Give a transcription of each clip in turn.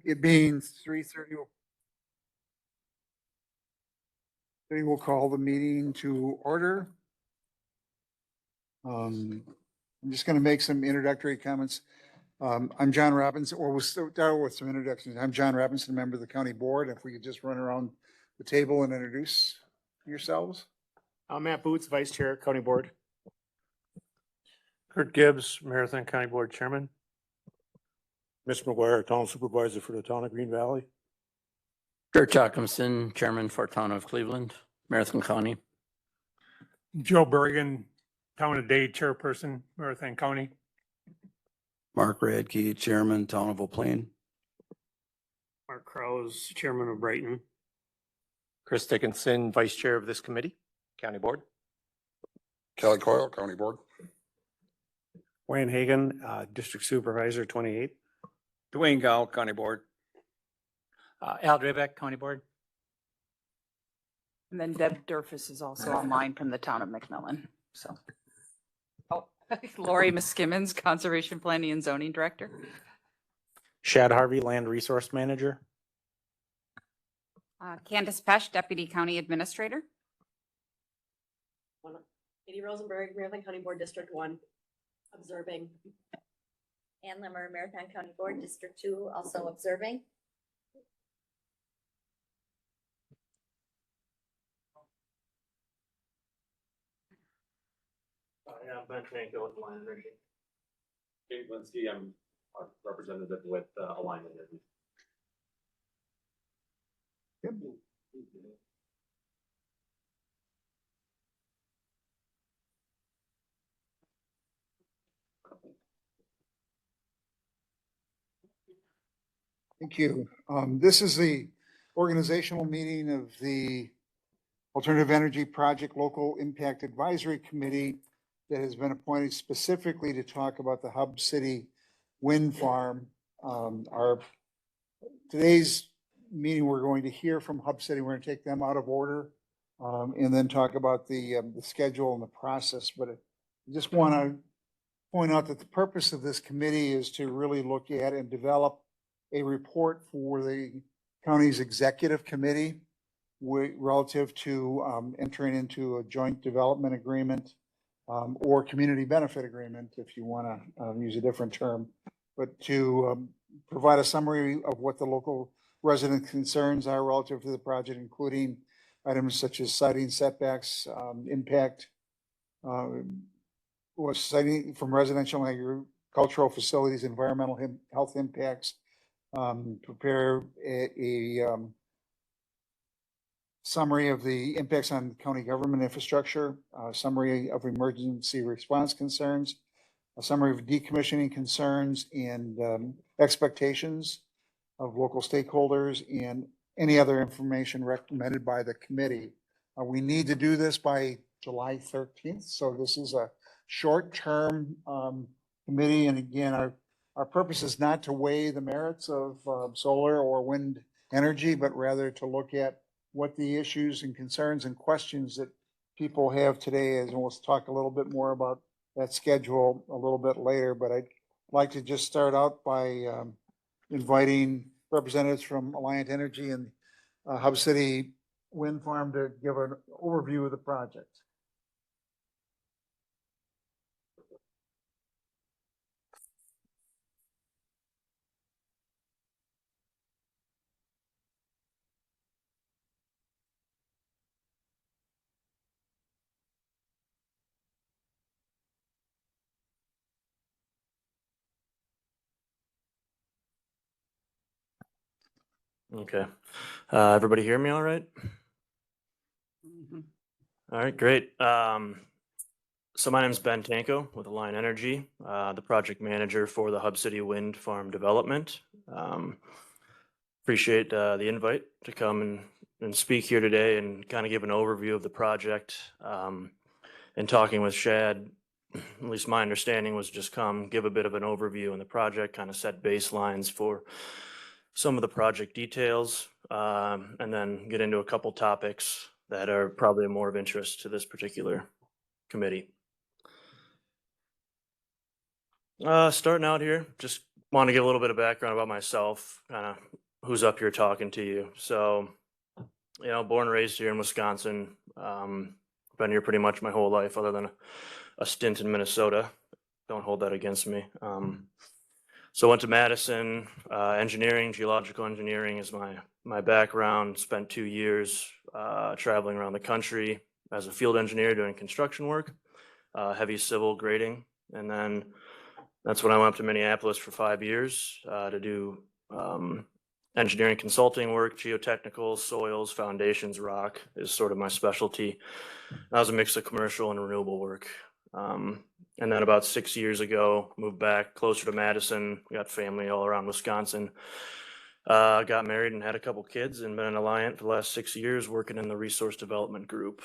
It being 3:30, we'll call the meeting to order. I'm just going to make some introductory comments. I'm John Robinson, or we'll start with some introductions. I'm John Robinson, a member of the county board. If we could just run around the table and introduce yourselves. I'm Matt Boots, Vice Chair, County Board. Kurt Gibbs, Marathon County Board Chairman. Mitch McGuire, Town Supervisor for the Town of Green Valley. Kurt Jochimson, Chairman for Town of Cleveland, Marathon County. Joe Bergen, Town of Dade Chairperson, Marathon County. Mark Radke, Chairman, Town of Eau Plaine. Mark Krause, Chairman of Brighton. Chris Dickinson, Vice Chair of this committee, County Board. Kelly Coyle, County Board. Wayne Hagan, District Supervisor 28. Dwayne Gow, County Board. Al Drebeck, County Board. And then Deb Durfus is also online from the town of McMillan, so. Oh, Lori Miskimmons, Conservation Planning and Zoning Director. Shad Harvey, Land Resource Manager. Candace Pesh, Deputy County Administrator. Katie Rosenberg, Marathon County Board, District 1, observing. Ann Limmer, Marathon County Board, District 2, also observing. Yeah, Ben Franco with Lion Energy. Dave Linsky, I'm a representative with Alignment Energy. Thank you. This is the organizational meeting of the Alternative Energy Project Local Impact Advisory Committee that has been appointed specifically to talk about the Hub City Wind Farm. Today's meeting, we're going to hear from Hub City. We're going to take them out of order and then talk about the schedule and the process. But I just want to point out that the purpose of this committee is to really look at and develop a report for the county's executive committee relative to entering into a joint development agreement or community benefit agreement, if you want to use a different term, but to provide a summary of what the local resident concerns are relative to the project, including items such as siting setbacks, impact, or siting from residential and agricultural facilities, environmental health impacts, prepare a summary of the impacts on county government infrastructure, a summary of emergency response concerns, a summary of decommissioning concerns and expectations of local stakeholders, and any other information recommended by the committee. We need to do this by July 13th. So this is a short-term committee. And again, our purpose is not to weigh the merits of solar or wind energy, but rather to look at what the issues and concerns and questions that people have today is. And we'll talk a little bit more about that schedule a little bit later. But I'd like to just start out by inviting representatives from Alliant Energy and Hub City Wind Farm to give an overview of the project. Okay. Everybody hear me all right? Mhm. All right, great. So my name is Ben Tanko with Alliant Energy, the project manager for the Hub City Wind Farm development. Appreciate the invite to come and speak here today and kind of give an overview of the project. And talking with Shad, at least my understanding was just give a bit of an overview on the project, kind of set baselines for some of the project details, and then get into a couple topics that are probably more of interest to this particular committee. Starting out here, just want to give a little bit of background about myself, kind of who's up here talking to you. So, born and raised here in Wisconsin. Been here pretty much my whole life, other than a stint in Minnesota. Don't hold that against me. So went to Madison, engineering, geological engineering is my background. Spent 2 years traveling around the country as a field engineer doing construction work, heavy civil grading. And then that's when I went up to Minneapolis for 5 years to do engineering consulting work, geotechnical, soils, foundations, rock is sort of my specialty. That was a mix of commercial and renewable work. And then about 6 years ago, moved back closer to Madison. We got family all around Wisconsin. Got married and had a couple kids and been an Alliant for the last 6 years working in the resource development group.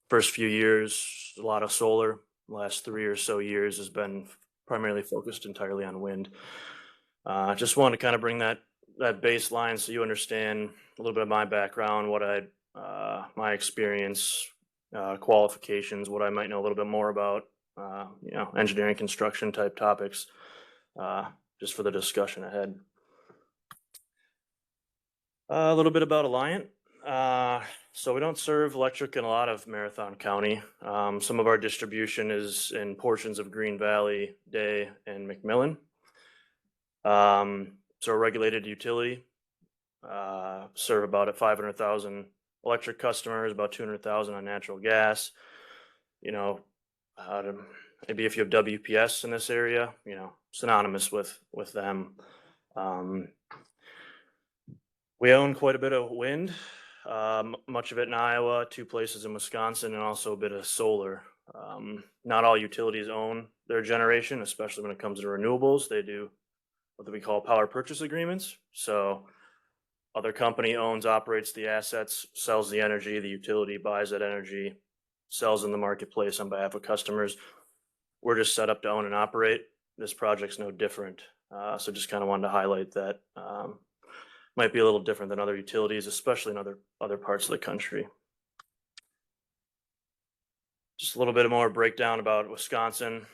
First few years, a lot of solar. Last 3 or so years has been primarily focused entirely on wind. Just wanted to kind of bring that baseline so you understand a little bit of my background, my experience, qualifications, what I might know a little bit more about, engineering, construction type topics, just for the discussion ahead. A little bit about Alliant. So we don't serve electric in a lot of Marathon County. Some of our distribution is in portions of Green Valley, Day, and McMillan. So a regulated utility, serve about 500,000 electric customers, about 200,000 on natural gas. Maybe if you have WPS in this area, synonymous with them. We own quite a bit of wind, much of it in Iowa, 2 places in Wisconsin, and also a bit of solar. Not all utilities own their generation, especially when it comes to renewables. They do what we call power purchase agreements. So other company owns, operates the assets, sells the energy, the utility buys that energy, sells in the marketplace on behalf of customers. We're just set up to own and operate. This project's no different. So just kind of wanted to highlight that. Might be a little different than other utilities, especially in other parts of the country. Just a little bit more breakdown about Wisconsin.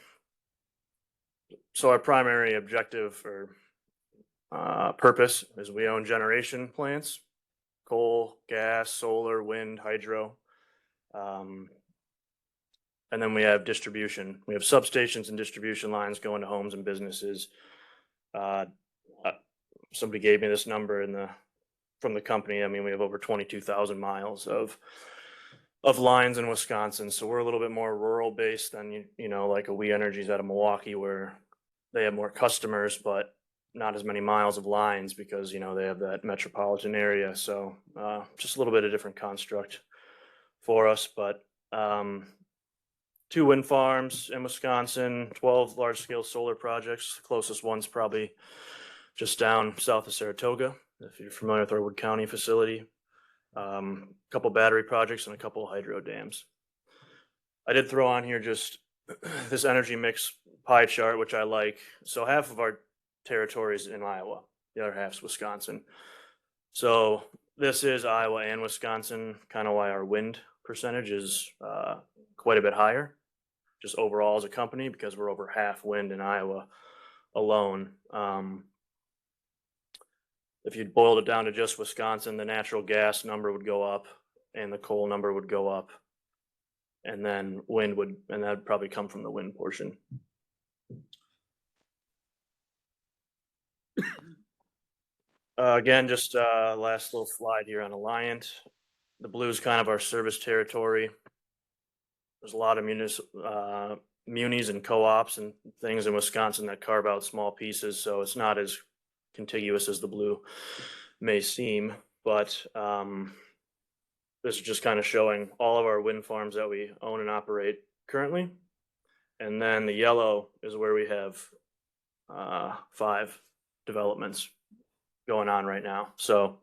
So our primary objective or purpose is we own generation plants, coal, gas, solar, wind, hydro. And then we have distribution. We have substations and distribution lines going to homes and businesses. Somebody gave me this number from the company. I mean, we have over 22,000 miles of lines in Wisconsin. So we're a little bit more rural based than, like a We Energies out of Milwaukee, where they have more customers, but not as many miles of lines because, they have that metropolitan area. So just a little bit of different construct for us, but 2 wind farms in Wisconsin, 12 large scale solar projects. The closest one's probably just down south of Saratoga, if you're familiar with our Wood County facility. A couple battery projects and a couple hydro dams. I did throw on here just this energy mix pie chart, which I like. So half of our territory is in Iowa, the other half's Wisconsin. So this is Iowa and Wisconsin, kind of why our wind percentage is quite a bit higher, just overall as a company, because we're over half wind in Iowa alone. If you boiled it down to just Wisconsin, the natural gas number would go up and the coal number would go up. And then that'd probably come from the wind portion. Again, just last little slide here on Alliant. The blue is kind of our service territory. There's a lot of munis and co-ops and things in Wisconsin that carve out small pieces, so it's not as contiguous as the blue may seem, but this is just kind of showing all of our wind farms that we own and operate currently. And then the yellow is where we have 5 developments going on right now. So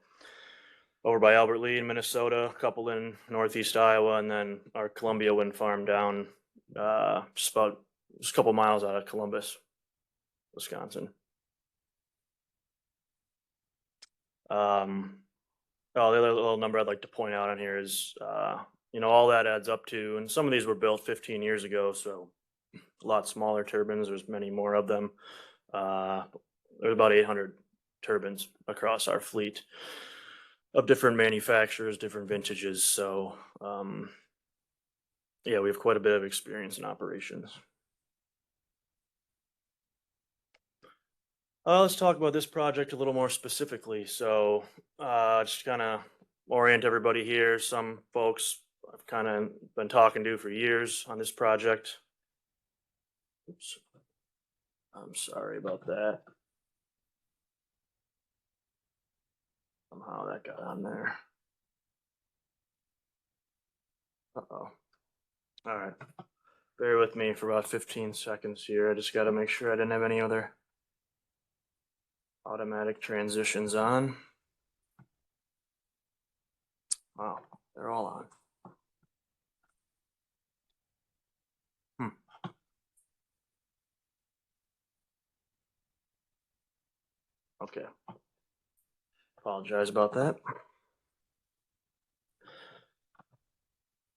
over by Albert Lee in Minnesota, a couple in northeast Iowa, and then our Columbia wind farm down just a couple miles out of Columbus, Wisconsin. The other little number I'd like to point out on here is, all that adds up to, and some of these were built 15 years ago, so a lot smaller turbines. There's many more of them. There's about 800 turbines across our fleet of different manufacturers, different vintages. So, yeah, we have quite a bit of experience in operations. Let's talk about this project a little more specifically. So, just kind of orient everybody here. Some folks I've kind of been talking to for years on this project. Oops. I'm sorry about that. Somehow that got on there. Uh-oh. All right. Bear with me for about 15 seconds here. I just got to make sure I didn't have any other automatic transitions on. Wow, they're all on. Okay. Apologize about that.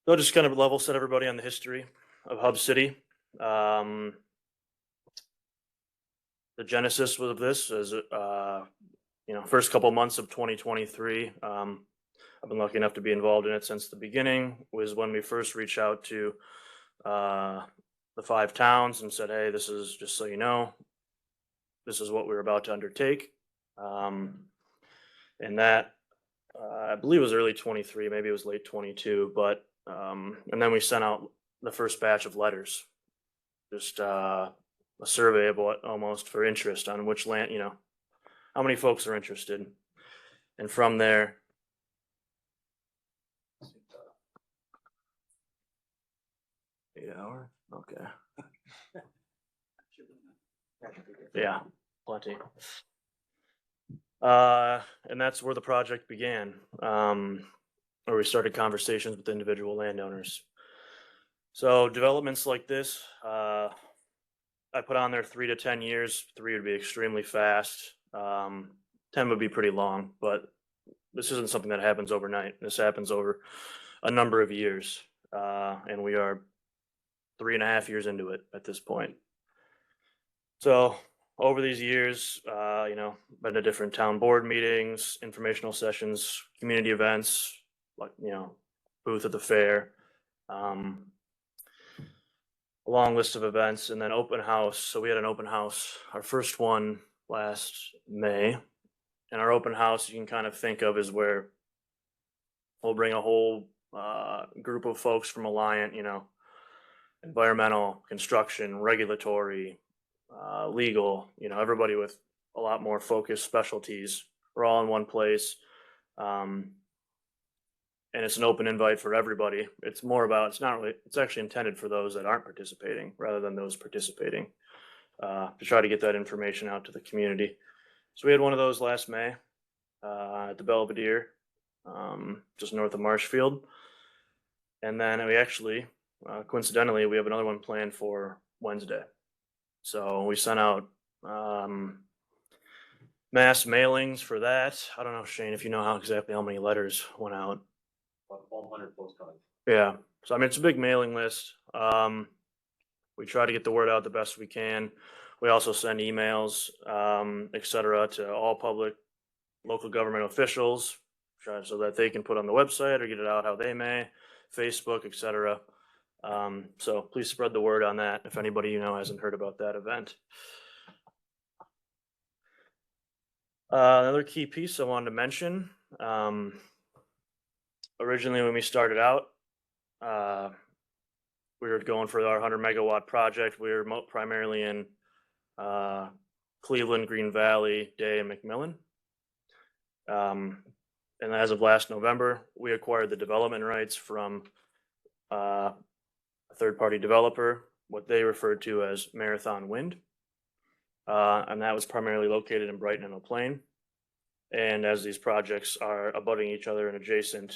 So just kind of level set everybody on the history of Hub City. The genesis of this is, first couple months of 2023. I've been lucky enough to be involved in it since the beginning. Was when we first reached out to the 5 towns and said, "Hey, this is just so you know, this is what we're about to undertake." And that I believe it was early 23, maybe it was late 22, but and then we sent out the first batch of letters, just a survey of what almost for interest on which land, how many folks are interested. And from there, okay. Yeah, plenty. And that's where the project began, where we started conversations with individual landowners. So developments like this, I put on there 3 to 10 years. 3 would be extremely fast. 10 would be pretty long, but this isn't something that happens overnight. This happens over a number of years, and we are 3.5 years into it at this point. So over these years, been to different town board meetings, informational sessions, community events, like, booth at the fair, a long list of events, and then open house. So we had an open house, our first one last May. And our open house, you can kind of think of as where we'll bring a whole group of folks from Alliant, environmental, construction, regulatory, legal, everybody with a lot more focused specialties. We're all in one place. And it's an open invite for everybody. It's actually intended for those that aren't participating rather than those participating, to try to get that information out to the community. So we had one of those last May at the Belvedere, just north of Marshfield. And then we actually, coincidentally, we have another one planned for Wednesday. So we sent out mass mailings for that. I don't know, Shane, if you know exactly how many letters went out. About 1,200 postcards. Yeah. So, it's a big mailing list. We try to get the word out the best we can. We also send emails, et cetera, to all public local government officials, so that they can put on the website or get it out how they may, Facebook, et cetera. So please spread the word on that if anybody hasn't heard about that event. Another key piece I wanted to mention, originally when we started out, we were going for our 100 megawatt project. We were primarily in Cleveland, Green Valley, Day, and McMillan. And as of last November, we acquired the development rights from a third-party developer, what they referred to as Marathon Wind. And that was primarily located in Brighton and Eau Plaine. And as these projects are abutting each other and adjacent,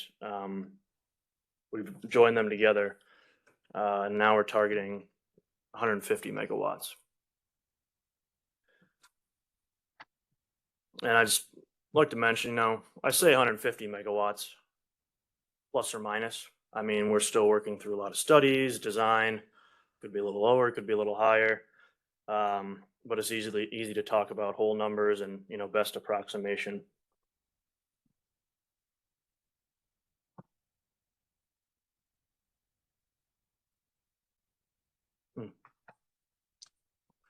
we've joined them together. And now we're targeting 150 megawatts. And I just like to mention, I say 150 megawatts, plus or minus. We're still working through a lot of studies, design, could be a little lower, could be a little higher. but it's easy to talk about whole numbers and, you know, best approximation.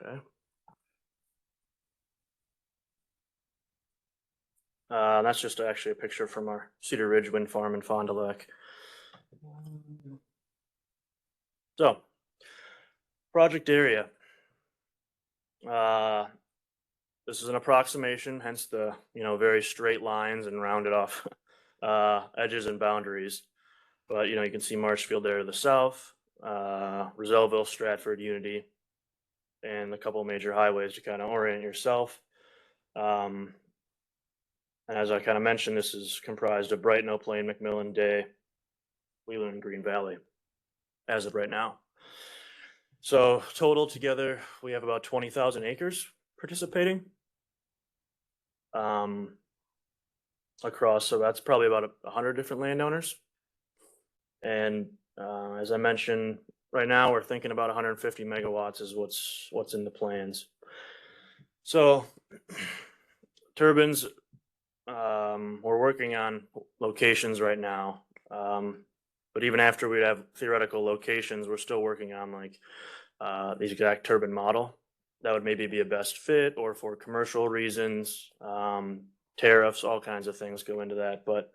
Okay. That's just actually a picture from our Cedar Ridge Wind Farm in Fond du Lac. So, project area. This is an approximation, hence the, you know, very straight lines and rounded off edges and boundaries. But, you know, you can see Marshfield there to the south, Roselleville, Stratford, Unity, and a couple major highways to kind of orient yourself. And as I kind of mentioned, this is comprised of Brighton, Oak Lane, McMillan, Day, Leland, and Green Valley as of right now. So total together, we have about 20,000 acres participating across. So that's probably about 100 different landowners. And as I mentioned, right now we're thinking about 150 megawatts is what's in the plans. So turbines, we're working on locations right now. But even after we have theoretical locations, we're still working on like the exact turbine model that would maybe be a best fit, or for commercial reasons, tariffs, all kinds of things go into that. But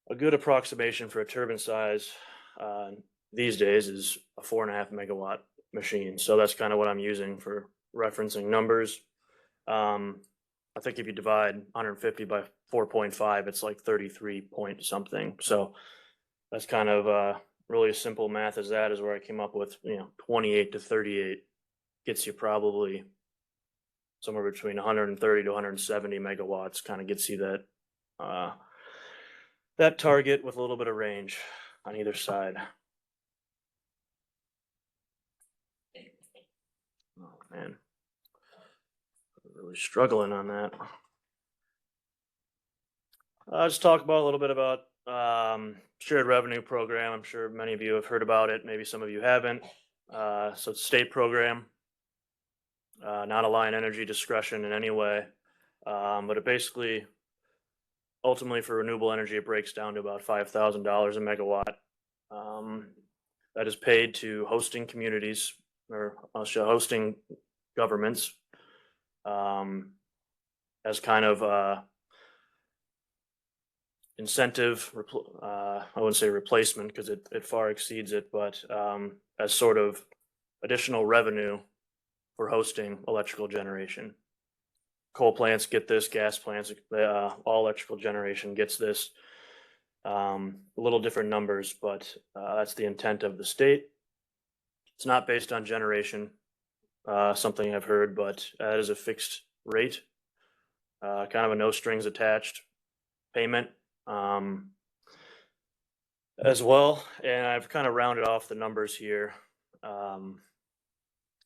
a good approximation for a turbine size these days is a 4.5 megawatt machine. So that's kind of what I'm using for referencing numbers. I think if you divide 150 by 4.5, it's like 33 point something. So that's kind of really simple math as that is where I came up with, you know, 28 to 38 gets you probably somewhere between 130 to 170 megawatts, kind of gets you that that target with a little bit of range on either side. Oh man, really struggling on that. I'll just talk about a little bit about shared revenue program. I'm sure many of you have heard about it. Maybe some of you haven't. So it's a state program, not Alliant Energy discretion in any way. But it basically, ultimately for renewable energy, it breaks down to about $5,000 a megawatt. That is paid to hosting communities or hosting governments as kind of incentive, I wouldn't say replacement because it far exceeds it, but as sort of additional revenue for hosting electrical generation. Coal plants get this, gas plants, all electrical generation gets this. A little different numbers, but that's the intent of the state. It's not based on generation, something I've heard, but that is a fixed rate, kind of a no strings attached payment as well. And I've kind of rounded off the numbers here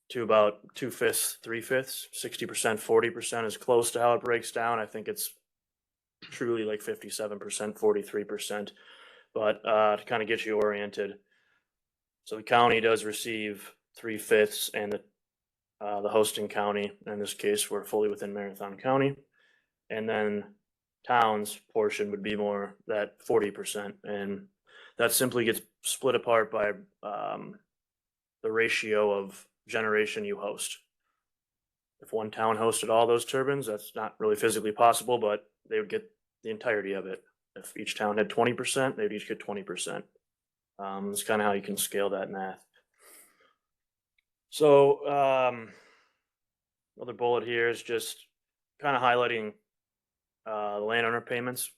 to about 2/5, 3/5, 60%, 40% is close to how it breaks down. I think it's truly like 57%, 43%, but to kind of get you oriented. So the county does receive 3/5, and the hosting county, in this case, we're fully within Marathon County. And then towns portion would be more that 40%. And that simply gets split apart by the ratio of generation you host. If one town hosted all those turbines, that's not really physically possible, but they would get the entirety of it. If each town had 20%, they would each get 20%. It's kind of how you can scale that math. So another bullet here is just kind of highlighting the landowner payments.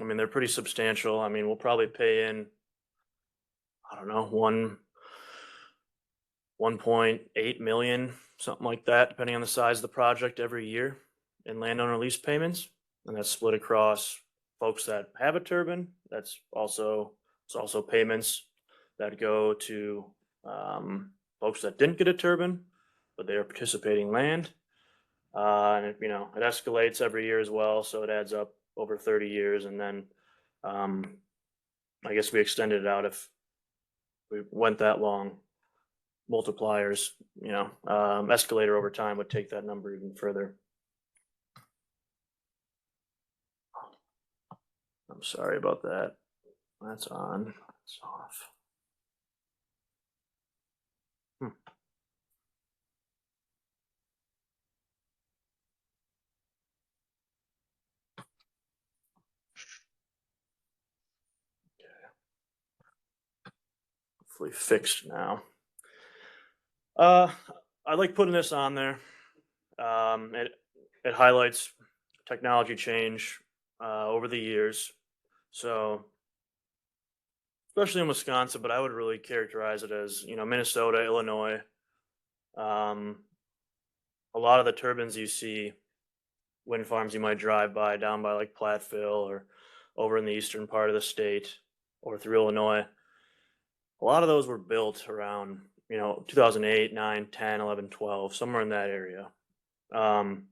I mean, they're pretty substantial. I mean, we'll probably pay in, I don't know, 1.8 million, something like that, depending on the size of the project every year in landowner lease payments. And that's split across folks that have a turbine. It's also payments that go to folks that didn't get a turbine, but they are participating land. And it escalates every year as well. So it adds up over 30 years. And then I guess we extended it out if we went that long. multipliers, escalator over time would take that number even further. I'm sorry about that. That's on, it's off. Hopefully fixed now. I like putting this on there. It highlights technology change over the years. So, especially in Wisconsin, but I would really characterize it as, Minnesota, Illinois. A lot of the turbines you see, wind farms you might drive by down by like Platteville or over in the eastern part of the state or through Illinois. A lot of those were built around, 2008, 9, 10, 11, 12, somewhere in that area. And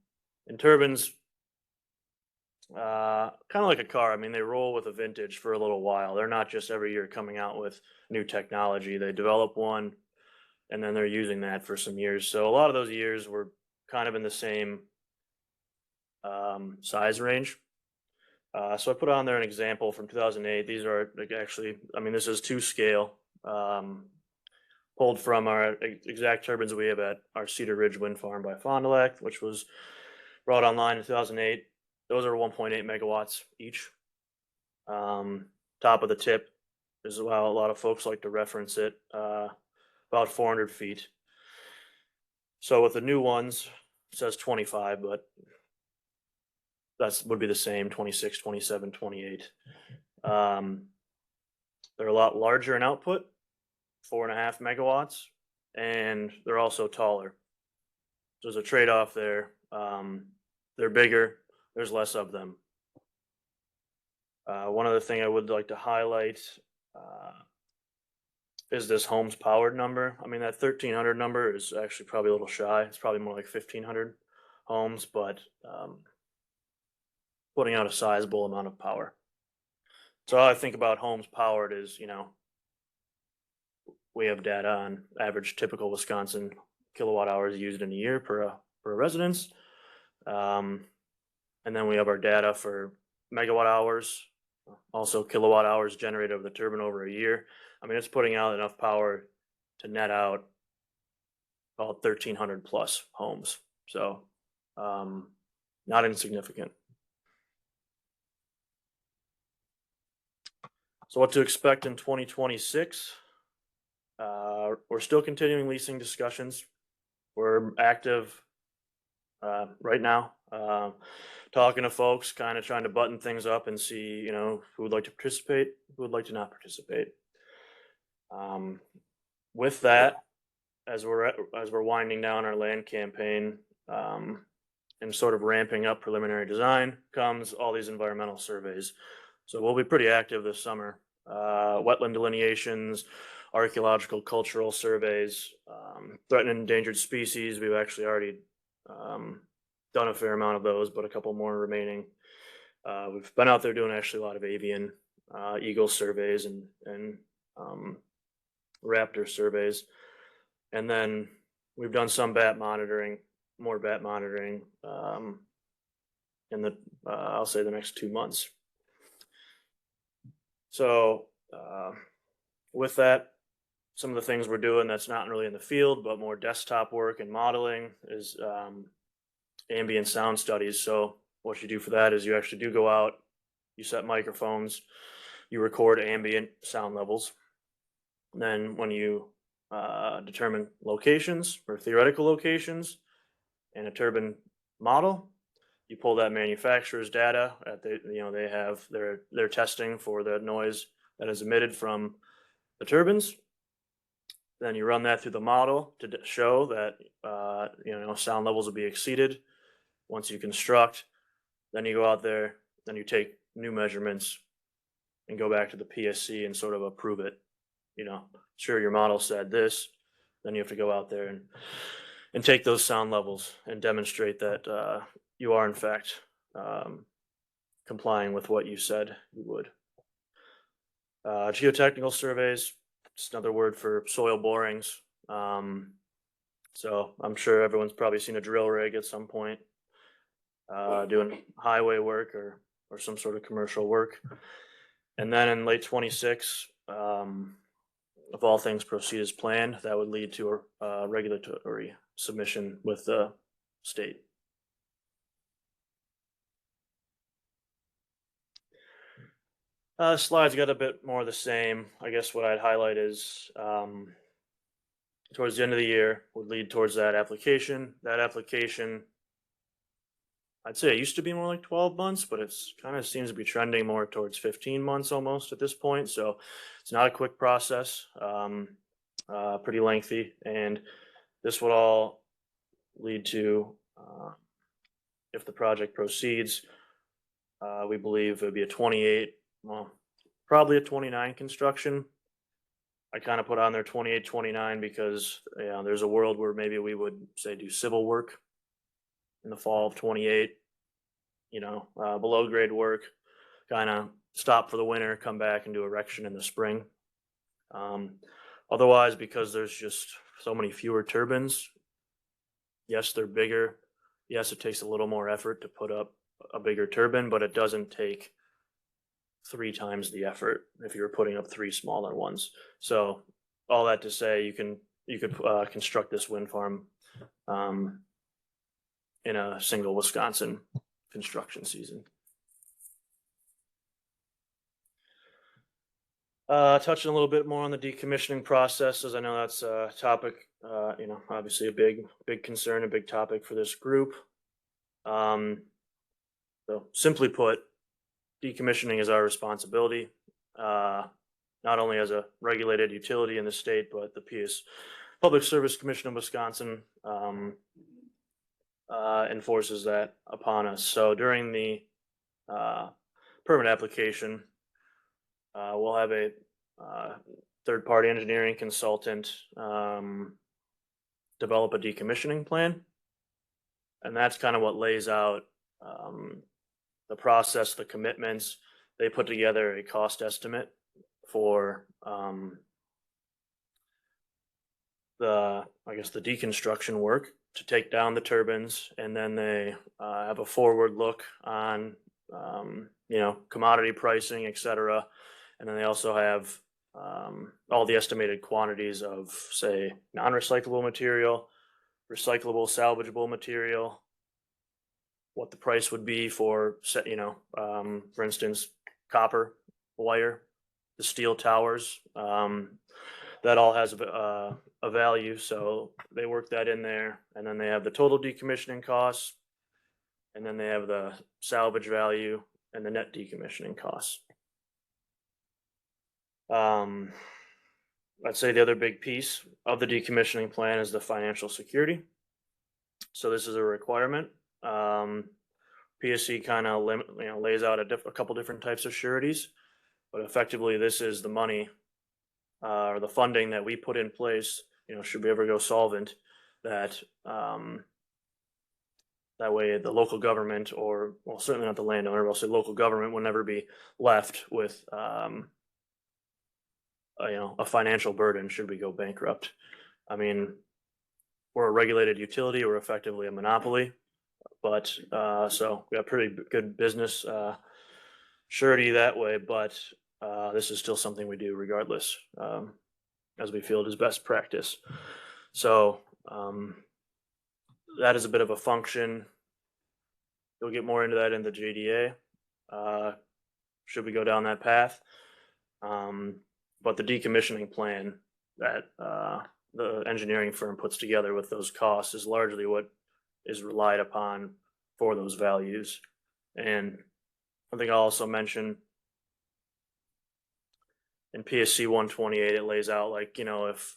turbines, kind of like a car. I mean, they roll with a vintage for a little while. They're not just every year coming out with new technology. They develop one and then they're using that for some years. So a lot of those years were kind of in the same size range. So I put on there an example from 2008. These are actually, this is to scale, pulled from our exact turbines we have at our Cedar Ridge Wind Farm by Fond du Lac, which was brought online in 2008. Those are 1.8 megawatts each. Top of the tip is how a lot of folks like to reference it, about 400 feet. So with the new ones, it says 25, but would be the same, 26, 27, 28. They're a lot larger in output, 4.5 megawatts, and they're also taller. So there's a trade-off there. They're bigger, there's less of them. One other thing I would like to highlight is this homes powered number. That 1,300 number is actually probably a little shy. It's probably more like 1,500 homes, but putting out a sizable amount of power. So how I think about homes powered is, we have data on average typical Wisconsin kilowatt hours used in a year per residence. And then we have our data for megawatt hours, also kilowatt hours generated of the turbine over a year. It's putting out enough power to net out about 1,300 plus homes. So not insignificant. So what to expect in 2026? We're still continuing leasing discussions. We're active right now, talking to folks, kind of trying to button things up and see, who would like to participate, who would like to not participate. With that, as we're winding down our land campaign and sort of ramping up preliminary design, comes all these environmental surveys. So we'll be pretty active this summer. Wetland delineations, archaeological cultural surveys, threatened and endangered species. We've actually already done a fair amount of those, but a couple more remaining. We've been out there doing actually a lot of avian eagle surveys and raptor surveys. And then we've done some bat monitoring, more bat monitoring in the, I'll say the next 2 months. So with that, some of the things we're doing that's not really in the field, but more desktop work and modeling is ambient sound studies. So what you do for that is you actually do go out, you set microphones, you record ambient sound levels. And then when you determine locations or theoretical locations in a turbine model, you pull that manufacturer's data at they have their testing for the noise that is emitted from the turbines. Then you run that through the model to show that sound levels will be exceeded once you construct. Then you go out there, then you take new measurements and go back to the PSC and sort of approve it. Sure, your model said this, then you have to go out there and take those sound levels and demonstrate that you are in fact complying with what you said you would. Geotechnical surveys, just another word for soil borings. So I'm sure everyone's probably seen a drill rig at some point, doing highway work or some sort of commercial work. And then in late 26, if all things proceed as planned, that would lead to a regulatory submission with the state. Slides got a bit more of the same. I guess what I'd highlight is towards the end of the year would lead towards that application. That application, I'd say it used to be more like 12 months, but it's kind of seems to be trending more towards 15 months almost at this point. So it's not a quick process, pretty lengthy. And this would all lead to, if the project proceeds, we believe it would be a 28, well, probably a 29 construction. I kind of put on there 28, 29 because there's a world where maybe we would say do civil work in the fall of 28, below grade work, kind of stop for the winter, come back and do erection in the spring. Otherwise, because there's just so many fewer turbines, yes, they're bigger. Yes, it takes a little more effort to put up a bigger turbine, but it doesn't take 3 times the effort if you're putting up 3 smaller ones. So all that to say, you could construct this wind farm in a single Wisconsin construction season. Touching a little bit more on the decommissioning process, as I know that's a topic, obviously a big concern, a big topic for this group. So simply put, decommissioning is our responsibility, not only as a regulated utility in the state, but the Public Service Commission of Wisconsin enforces that upon us. So during the permit application, we'll have a third-party engineering consultant develop a decommissioning plan. And that's kind of what lays out the process, the commitments. They put together a cost estimate for the deconstruction work to take down the turbines, and then they have a forward look on commodity pricing, etc. And then they also have all the estimated quantities of, say, non-recyclable material, recyclable, salvageable material, what the price would be for, for instance, copper wire, the steel towers. That all has a value, so they work that in there, and then they have the total decommissioning costs, and then they have the salvage value and the net decommissioning costs. I'd say the other big piece of the decommissioning plan is the financial security. So this is a requirement. PSC kind of lays out a couple different types of sureties, but effectively this is the money or the funding that we put in place, should we ever go solvent, that that way the local government, or well, certainly not the landowner, but I'll say local government, will never be left with a financial burden should we go bankrupt. I mean, we're a regulated utility, we're effectively a monopoly, but so we got pretty good business surety that way, but this is still something we do regardless, as we feel it is best practice. So that is a bit of a function. You'll get more into that in the JDA, should we go down that path. But the decommissioning plan that the engineering firm puts together with those costs is largely what is relied upon for those values. And I think I'll also mention in PSC 128, it lays out if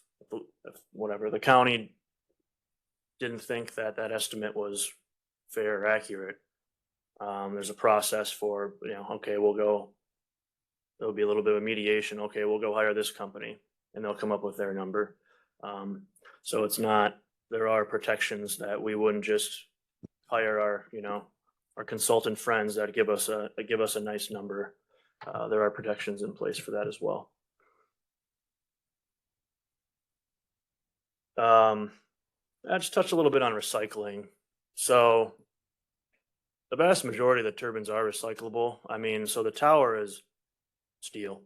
whatever the county didn't think that estimate was fair or accurate, there's a process for, okay, there'll be a little bit of mediation. Okay, we'll go hire this company and they'll come up with their number. So it's not, there are protections that we wouldn't just hire our consultant friends that give us a nice number. There are protections in place for that as well. I just touched a little bit on recycling. So the vast majority of the turbines are recyclable. I mean, so the tower is steel,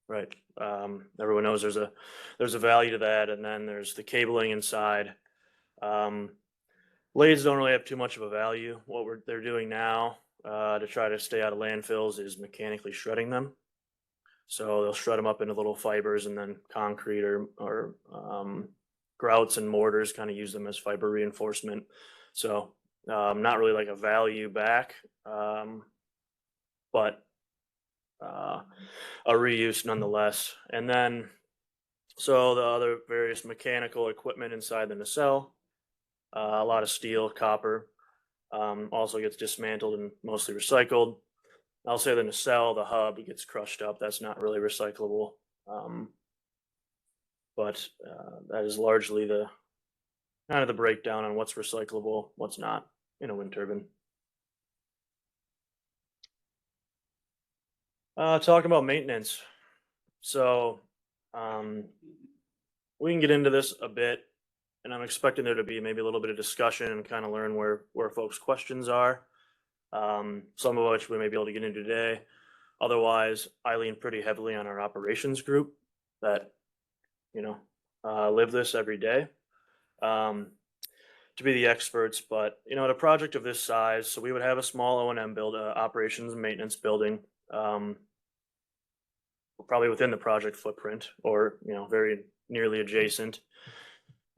right? Everyone knows there's a value to that, and then there's the cabling inside. Blades don't really have too much of a value. They're doing now to try to stay out of landfills is mechanically shredding them. So they'll shred them up into little fibers, and then concrete or grouts and mortars kind of use them as fiber reinforcement. So not really like a value back, but a reuse nonetheless. And then, so the other various mechanical equipment inside the nacelle, a lot of steel, copper, also gets dismantled and mostly recycled. I'll say the nacelle, the hub, gets crushed up. That's not really recyclable. But that is largely the kind of the breakdown on what's recyclable, what's not in a wind turbine. Talking about maintenance. So we can get into this a bit, and I'm expecting there to be maybe a little bit of discussion and kind of learn where folks' questions are. Some of which we may be able to get into today. Otherwise, I lean pretty heavily on our operations group that, live this every day to be the experts. But, at a project of this size, so we would have a small O&M build, operations and maintenance building, probably within the project footprint or, very nearly adjacent.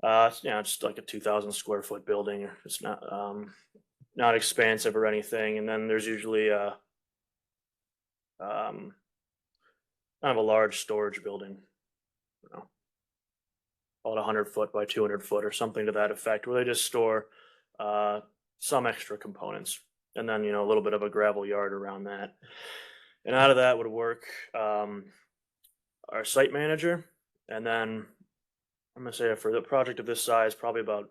Just like a 2,000 square foot building. It's not expansive or anything. And then there's usually kind of a large storage building, about 100 foot by 200 foot or something to that effect, where they just store some extra components, and then a little bit of a gravel yard around that. And out of that would work our site manager, and then I'm gonna say for the project of this size, probably about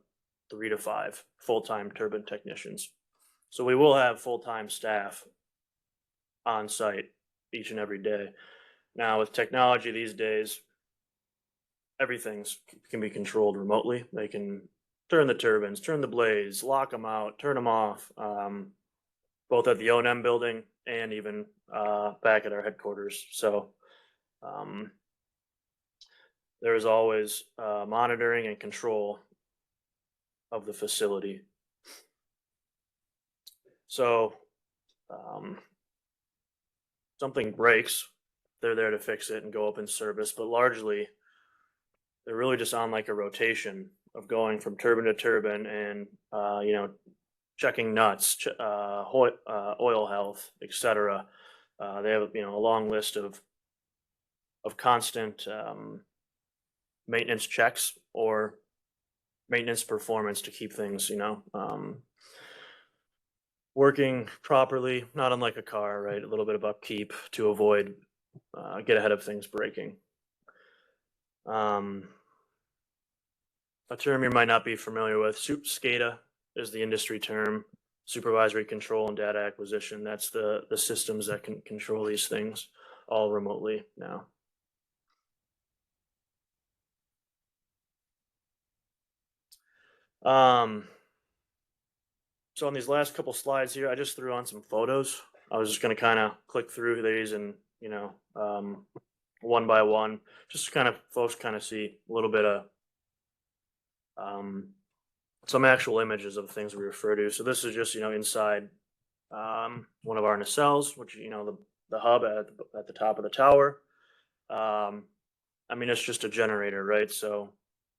3 to 5 full-time turbine technicians. So we will have full-time staff on site each and every day. Now with technology these days, everything can be controlled remotely. They can turn the turbines, turn the blades, lock them out, turn them off, both at the O&M building and even back at our headquarters. So there is always monitoring and control of the facility. So something breaks, they're there to fix it and go up in service, but largely they're really just on like a rotation of going from turbine to turbine and checking nuts, oil health, etc. They have a long list of constant maintenance checks or maintenance performance to keep things working properly, not unlike a car, right? A little bit of upkeep to avoid get ahead of things breaking. A term you might not be familiar with, SCADA is the industry term, supervisory control and data acquisition. That's the systems that can control these things all remotely now. So on these last couple slides here, I just threw on some photos. I was just going to kind of click through these and, one by one, just kind of folks kind of see a little bit of some actual images of things we refer to. So this is just, inside one of our nacelles, which, the hub at the top of the tower. It's just a generator, right? So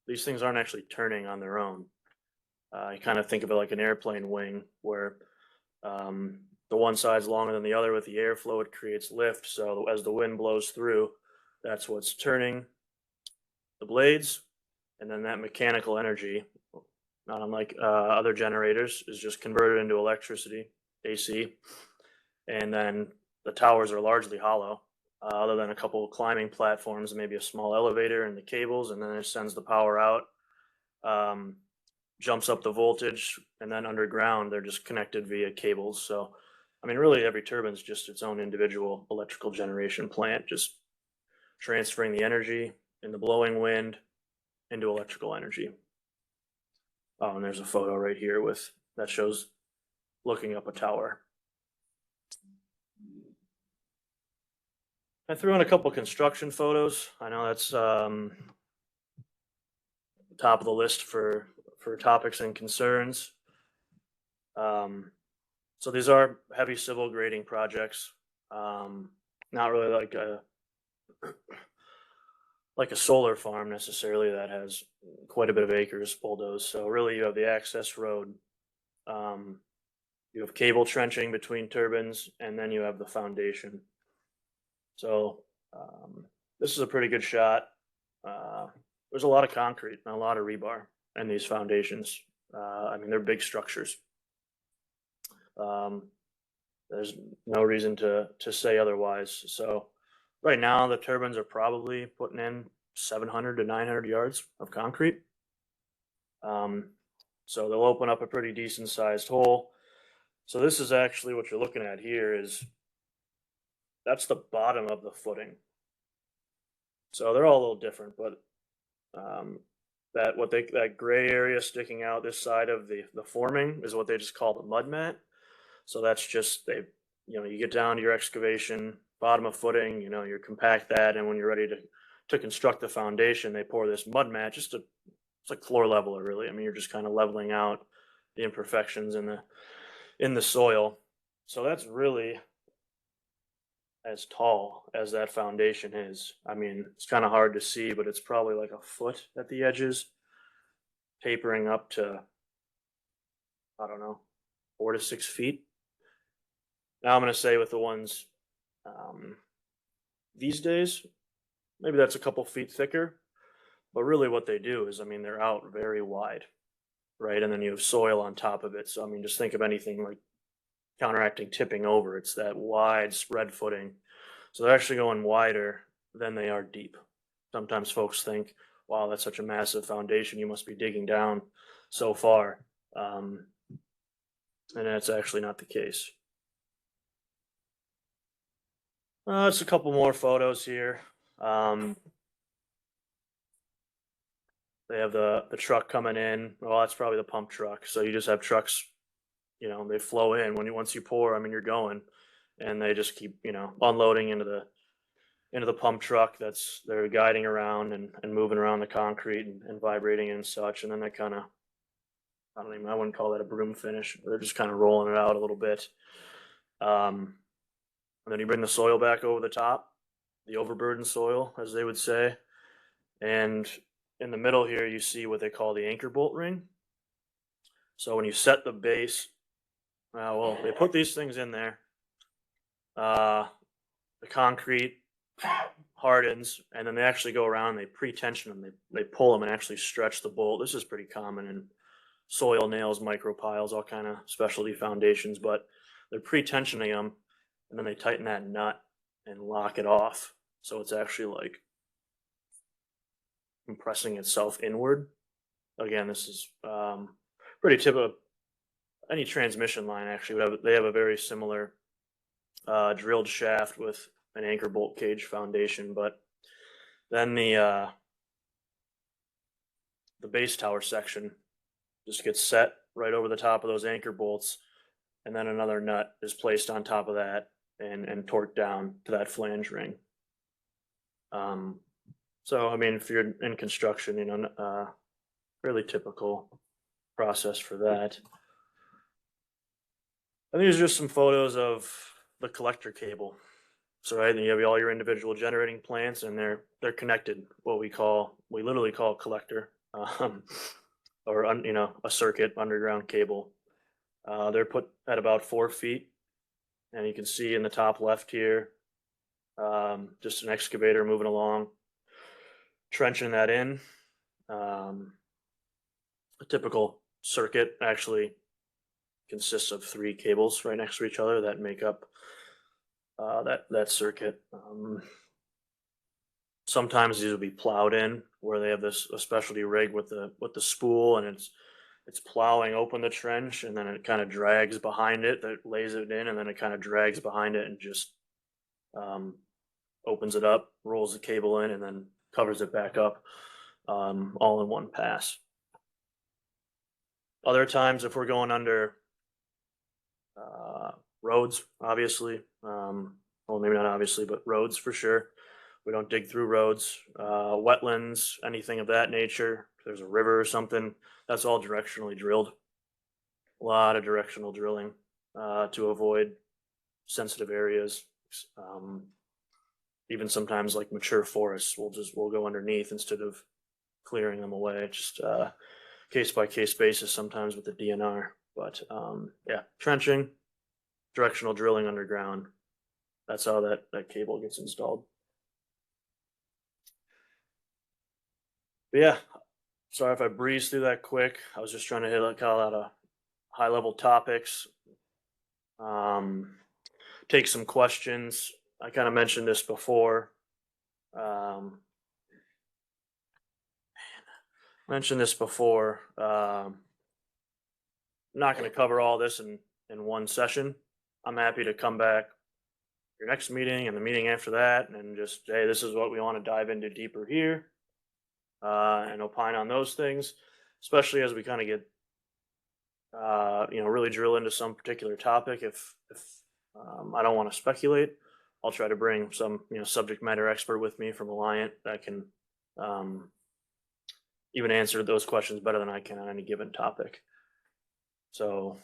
these things aren't actually turning on their own. You kind of think of it like an airplane wing where the one side's longer than the other with the airflow, it creates lift. So as the wind blows through, that's what's turning the blades. And then that mechanical energy, not unlike other generators, is just converted into electricity, AC. And then the towers are largely hollow, other than a couple of climbing platforms, maybe a small elevator and the cables, and then it sends the power out, jumps up the voltage, and then underground, they're just connected via cables. So, really every turbine is just its own individual electrical generation plant, just transferring the energy in the blowing wind into electrical energy. Oh, and there's a photo right here that shows looking up a tower. I threw in a couple construction photos. I know that's top of the list for topics and concerns. So these are heavy civil grading projects. Not really like a solar farm necessarily that has quite a bit of acres bulldozed. So really you have the access road. You have cable trenching between turbines, and then you have the foundation. So this is a pretty good shot. There's a lot of concrete and a lot of rebar in these foundations. I mean, they're big structures. There's no reason to say otherwise. So right now the turbines are probably putting in 700 to 900 yards of concrete. So they'll open up a pretty decent sized hole. So this is actually what you're looking at here that's the bottom of the footing. So they're all a little different, but that gray area sticking out this side of the forming is what they just call the mud mat. So that's just you get down to your excavation, bottom of footing, you compact that, and when you're ready to construct the foundation, they pour this mud mat it's like floor leveler really. I mean, you're just kind of leveling out the imperfections in the soil. So that's really as tall as that foundation is. I mean, it's kind of hard to see, but it's probably like a foot at the edges, tapering up to, I don't know, 4 to 6 feet. Now I'm going to say with the ones these days, maybe that's a couple feet thicker, but really what they do is, I mean, they're out very wide, right? And then you have soil on top of it. So, I mean, just think of anything like counteracting tipping over. It's that wide spread footing. So they're actually going wider than they are deep. Sometimes folks think, wow, that's such a massive foundation, you must be digging down so far. And that's actually not the case. Just a couple more photos here. They have the truck coming in. Well, that's probably the pump truck. So you just have trucks, they flow in once you pour, I mean, you're going, and they just keep, unloading into the pump truck. They're guiding around and moving around the concrete and vibrating and such. And then they kind of, I wouldn't call that a broom finish. They're just kind of rolling it out a little bit. And then you bring the soil back over the top, the overburdened soil, as they would say. And in the middle here, you see what they call the anchor bolt ring. So when you set the base, they put these things in there. The concrete hardens, and then they actually go around and they pre-tension them. They pull them and actually stretch the bolt. This is pretty common in soil nails, micropiles, all kind of specialty foundations, but they're pre-tensioning them, and then they tighten that nut and lock it off. So it's actually like compressing itself inward. Again, this is pretty typical. Any transmission line actually they have a very similar drilled shaft with an anchor bolt cage foundation, but then the base tower section just gets set right over the top of those anchor bolts, and then another nut is placed on top of that and torqued down to that flange ring. So I mean, if you're in construction, fairly typical process for that. I think there's just some photos of the collector cable. So right, then you have all your individual generating plants, and they're connected. What we literally call a collector, or a circuit underground cable. They're put at about 4 feet, and you can see in the top left here, just an excavator moving along, trenching that in. A typical circuit actually consists of 3 cables right next to each other that make up that circuit. Sometimes these will be plowed in, where they have a specialty rig with the spool, and it's plowing open the trench, and then it kind of drags behind it, that lays it in, and then it kind of drags behind it and just opens it up, rolls the cable in, and then covers it back up. all in one pass. Other times, if we're going under roads, obviously, well, maybe not obviously, but roads for sure. We don't dig through roads, wetlands, anything of that nature. If there's a river or something, that's all directionally drilled. A lot of directional drilling to avoid sensitive areas. Even sometimes like mature forests, we'll go underneath instead of clearing them away. Just case by case basis sometimes with the DNR. But yeah, trenching, directional drilling underground. That's how that cable gets installed. But yeah, sorry if I breezed through that quick. I was just trying to hit like a lot of high level topics. Take some questions. I kind of mentioned this before. I'm not going to cover all this in one session. I'm happy to come back your next meeting and the meeting after that and just, hey, this is what we want to dive into deeper here, and opine on those things, especially as we kind of get, really drill into some particular topic. If I don't want to speculate, I'll try to bring some, subject matter expert with me from Alliant that can even answer those questions better than I can on any given topic. So,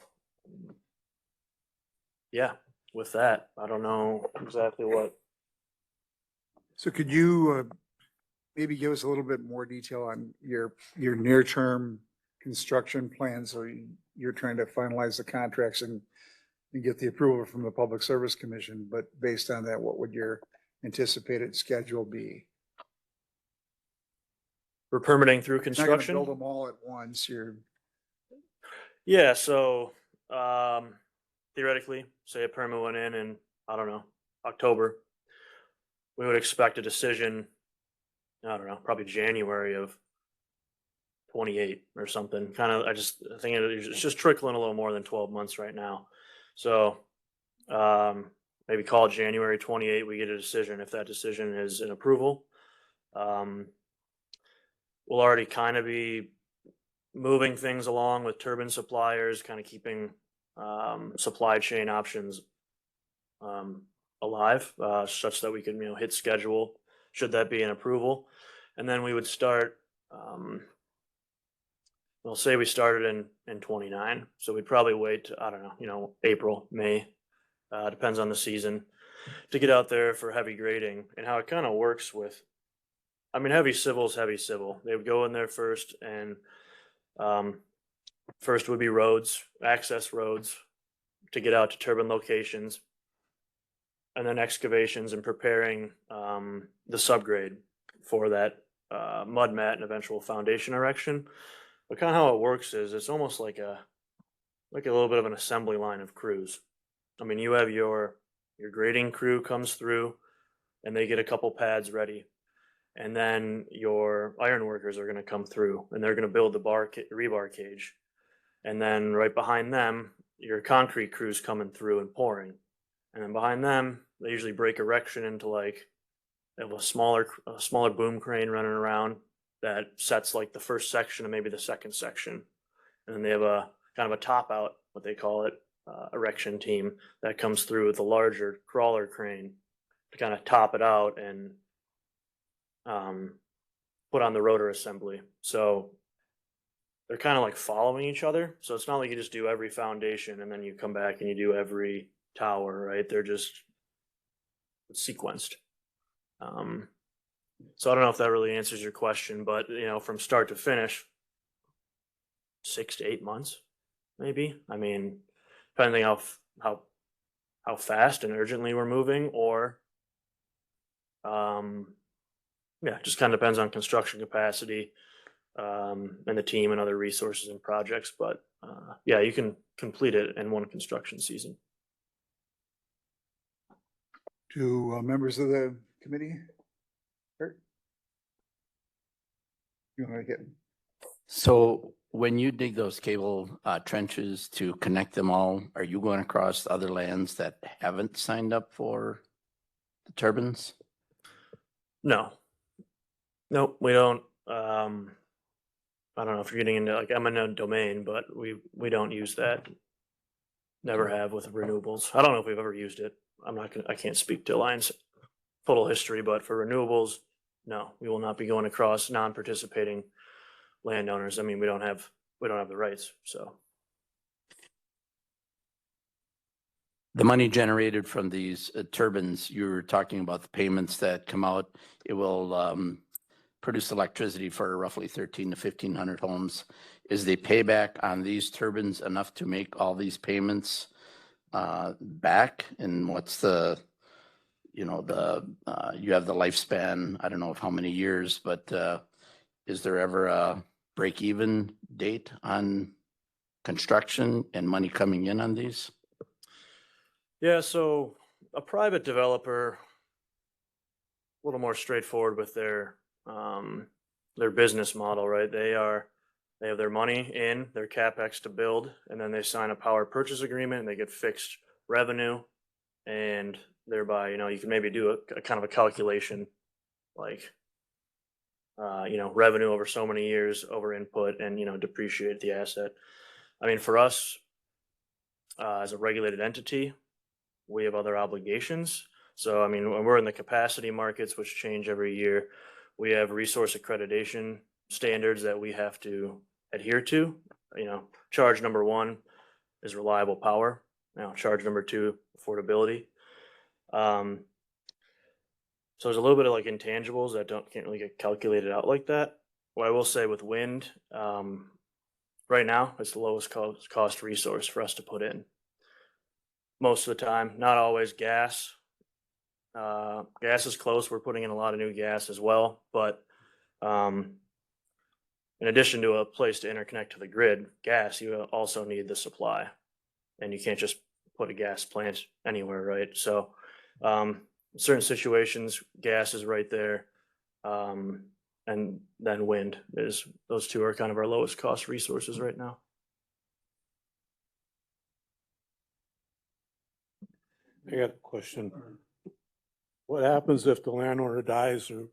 yeah, with that, I don't know exactly what. So could you maybe give us a little bit more detail on your near-term construction plans? So you're trying to finalize the contracts and get the approval from the Public Service Commission, but based on that, what would your anticipated schedule be? For permitting through You're not gonna construction? build them all at once. Yeah, so theoretically, say a permit went in, I don't know, October, we would expect a decision, I don't know, probably January of 28 or something. I think it's just trickling a little more than 12 months right now. So maybe call it January 28, we get a decision. If that decision is an approval, we'll already kind of be moving things along with turbine suppliers, kind of keeping supply chain options alive, such that we can, hit schedule should that be an approval. And then we would start, we'll say we started in 29. So we'd probably wait, I don't know, April, May, depends on the season, to get out there for heavy grading. And how it kind of works with, heavy civil is heavy civil. They would go in there first, and first would be roads, access roads to get out to turbine locations, and then excavations and preparing the subgrade for that mud mat and eventual foundation erection. But kind of how it works is it's almost like a little bit of an assembly line of crews. You have your grading crew comes through and they get a couple pads ready. And then your iron workers are going to come through and they're going to build the rebar cage. And then right behind them, your concrete crew's coming through and pouring. And then behind them, they usually break erection into they have a smaller boom crane running around that sets like the first section and maybe the second section. And then they have a kind of a top out, what they call it, erection team that comes through with a larger crawler crane to kind of top it out and put on the rotor assembly. So they're kind of like following each other. So it's not like you just do every foundation and then you come back and you do every tower, right? They're just sequenced. So I don't know if that really answers your question, but from start to finish, 6 to 8 months, maybe. Depending on how fast and urgently we're moving, or just kind of depends on construction capacity and the team and other resources and projects. But you can complete it in one construction season. To members of the committee? Kurt? You want to get? So when you dig those cable trenches to connect them all, are you going across other lands that haven't signed up for the turbines? No. Nope, we don't. I don't know if you're getting into like eminent domain, but we don't use that. Never have with renewables. I don't know if we've ever used it. I can't speak to Alliance total history, but for renewables, no, we will not be going across non-participating landowners. I mean, we don't have the rights, so. The money generated from these turbines, you were talking about the payments that come out. It will produce electricity for roughly 1,300 to 1,500 homes. Is the payback on these turbines enough to make all these payments back? And what's the, you know, you have the lifespan, I don't know of how many years, but is there ever a break-even date on construction and money coming in on these? Yeah, so a private developer, a little more straightforward with their business model, right? They have their money in their CapEx to build, and then they sign a power purchase agreement and they get fixed revenue, and thereby, you know, you can maybe do a kind of a calculation like, you know, revenue over so many years over input and, you know, depreciate the asset. I mean, for us, as a regulated entity, we have other obligations. So, I mean, when we're in the capacity markets, which change every year, we have resource accreditation standards that we have to adhere to. You know, charge number one is reliable power. Now, charge number two, affordability. So there's a little bit of like intangibles that can't really get calculated out like that. What I will say with wind, right now, it's the lowest cost resource for us to put in. Most of the time, not always. Gas. Gas is close. We're putting in a lot of new gas as well. But in addition to a place to interconnect to the grid, gas, you also need the supply. And you can't just put a gas plant anywhere, right? So in certain situations, gas is right there. And then wind is, those two are kind of our lowest cost resources right now. I got a question. What happens if the landowner dies or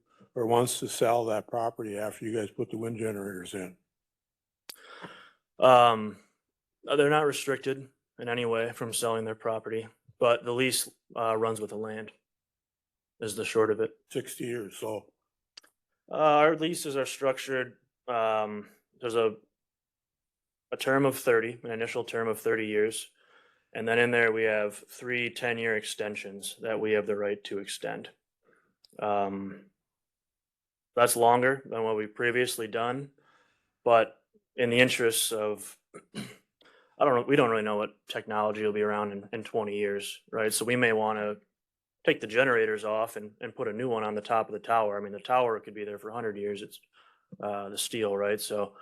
wants to sell that property after you guys put the wind generators in? They're not restricted in any way from selling their property, but the lease runs with the land is the short of it. 60 years, so. Our leases are structured, there's a term of 30, an initial term of 30 years. And then in there, we have 3 10-year extensions that we have the right to extend. That's longer than what we've previously done, but in the interests of, I don't know, we don't really know what technology will be around in 20 years, right? So we may want to take the generators off and put a new one on the top of the tower. I mean, the tower could be there for 100 years. It's the steel, right? So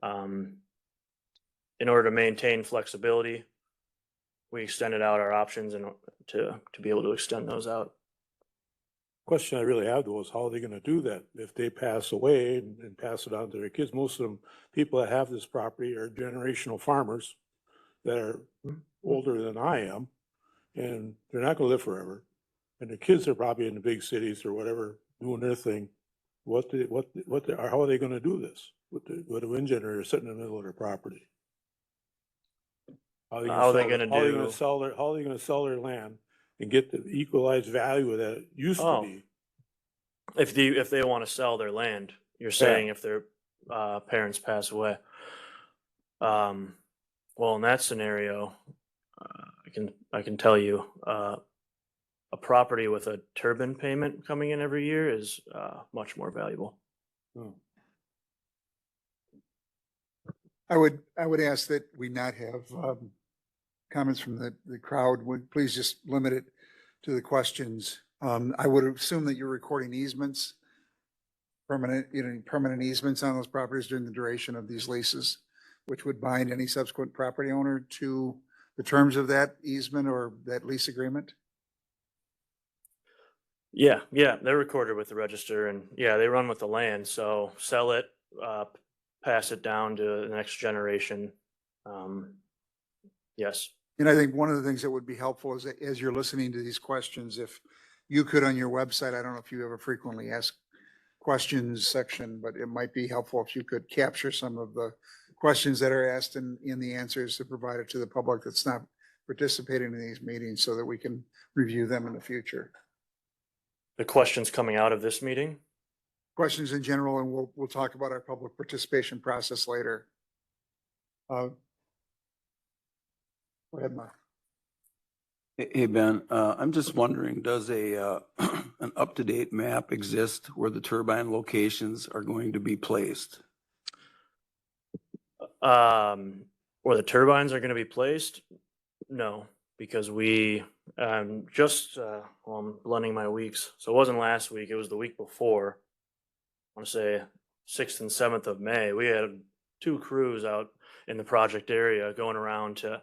in order to maintain flexibility, we extended out our options and to be able to extend those out. Question I really have though is how are they gonna do that if they pass away and pass it on to their kids? Most of them, people that have this property are generational farmers that are older than I am, and they're not gonna live forever. And the kids are probably in the big cities or whatever, doing their thing. How are they gonna do this with the wind generator sitting in the middle of their property? How are they gonna sell their land and get the equalized value that it used to be? If they want to sell their land, you're saying if their parents pass away. Well, in that scenario, I can tell you, a property with a turbine payment coming in every year is much more valuable. I would ask that we not have comments from the crowd. Would please just limit it to the questions. I would assume that you're recording easements, permanent easements on those properties during the duration of these leases, which would bind any subsequent property owner to the terms of that easement or that lease agreement. Yeah, they're recorded with the register, and yeah, they run with the land. So sell it, pass it down to the next generation. Yes. And I think one of the things that would be helpful is that as you're listening to these questions, if you could on your website, I don't know if you ever frequently ask questions section, but it might be helpful if you could capture some of the questions that are asked in the answers to provide it to the public that's not participating in these meetings so that we can review them in the future. The questions coming out of this meeting? Questions in general, and we'll talk about our public participation process later. Go ahead, Mark. Hey, Ben, I'm just wondering, does an up-to-date map exist where the turbine locations are going to be placed? Where the turbines are gonna be placed? No, because we, well, I'm blending my weeks. So it wasn't last week, it was the week before. I want to say 6th and 7th of May, we had 2 crews out in the project area going around to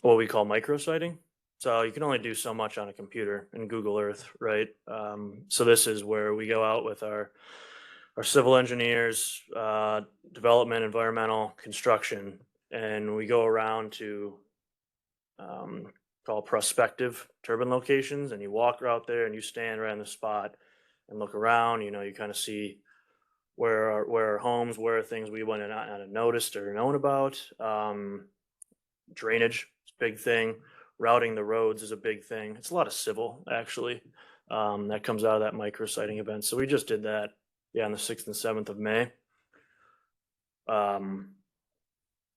what we call microsighting. So you can only do so much on a computer in Google Earth, right? So this is where we go out with our civil engineers, development, environmental, construction, and we go around to call prospective turbine locations, and you walk out there and you stand right on the spot and look around. You know, you kind of see where our homes, where are things we wouldn't have noticed or known about. Drainage is a big thing. Routing the roads is a big thing. It's a lot of civil, actually, that comes out of that microsighting event. So we just did that, on the 6th and 7th of May. And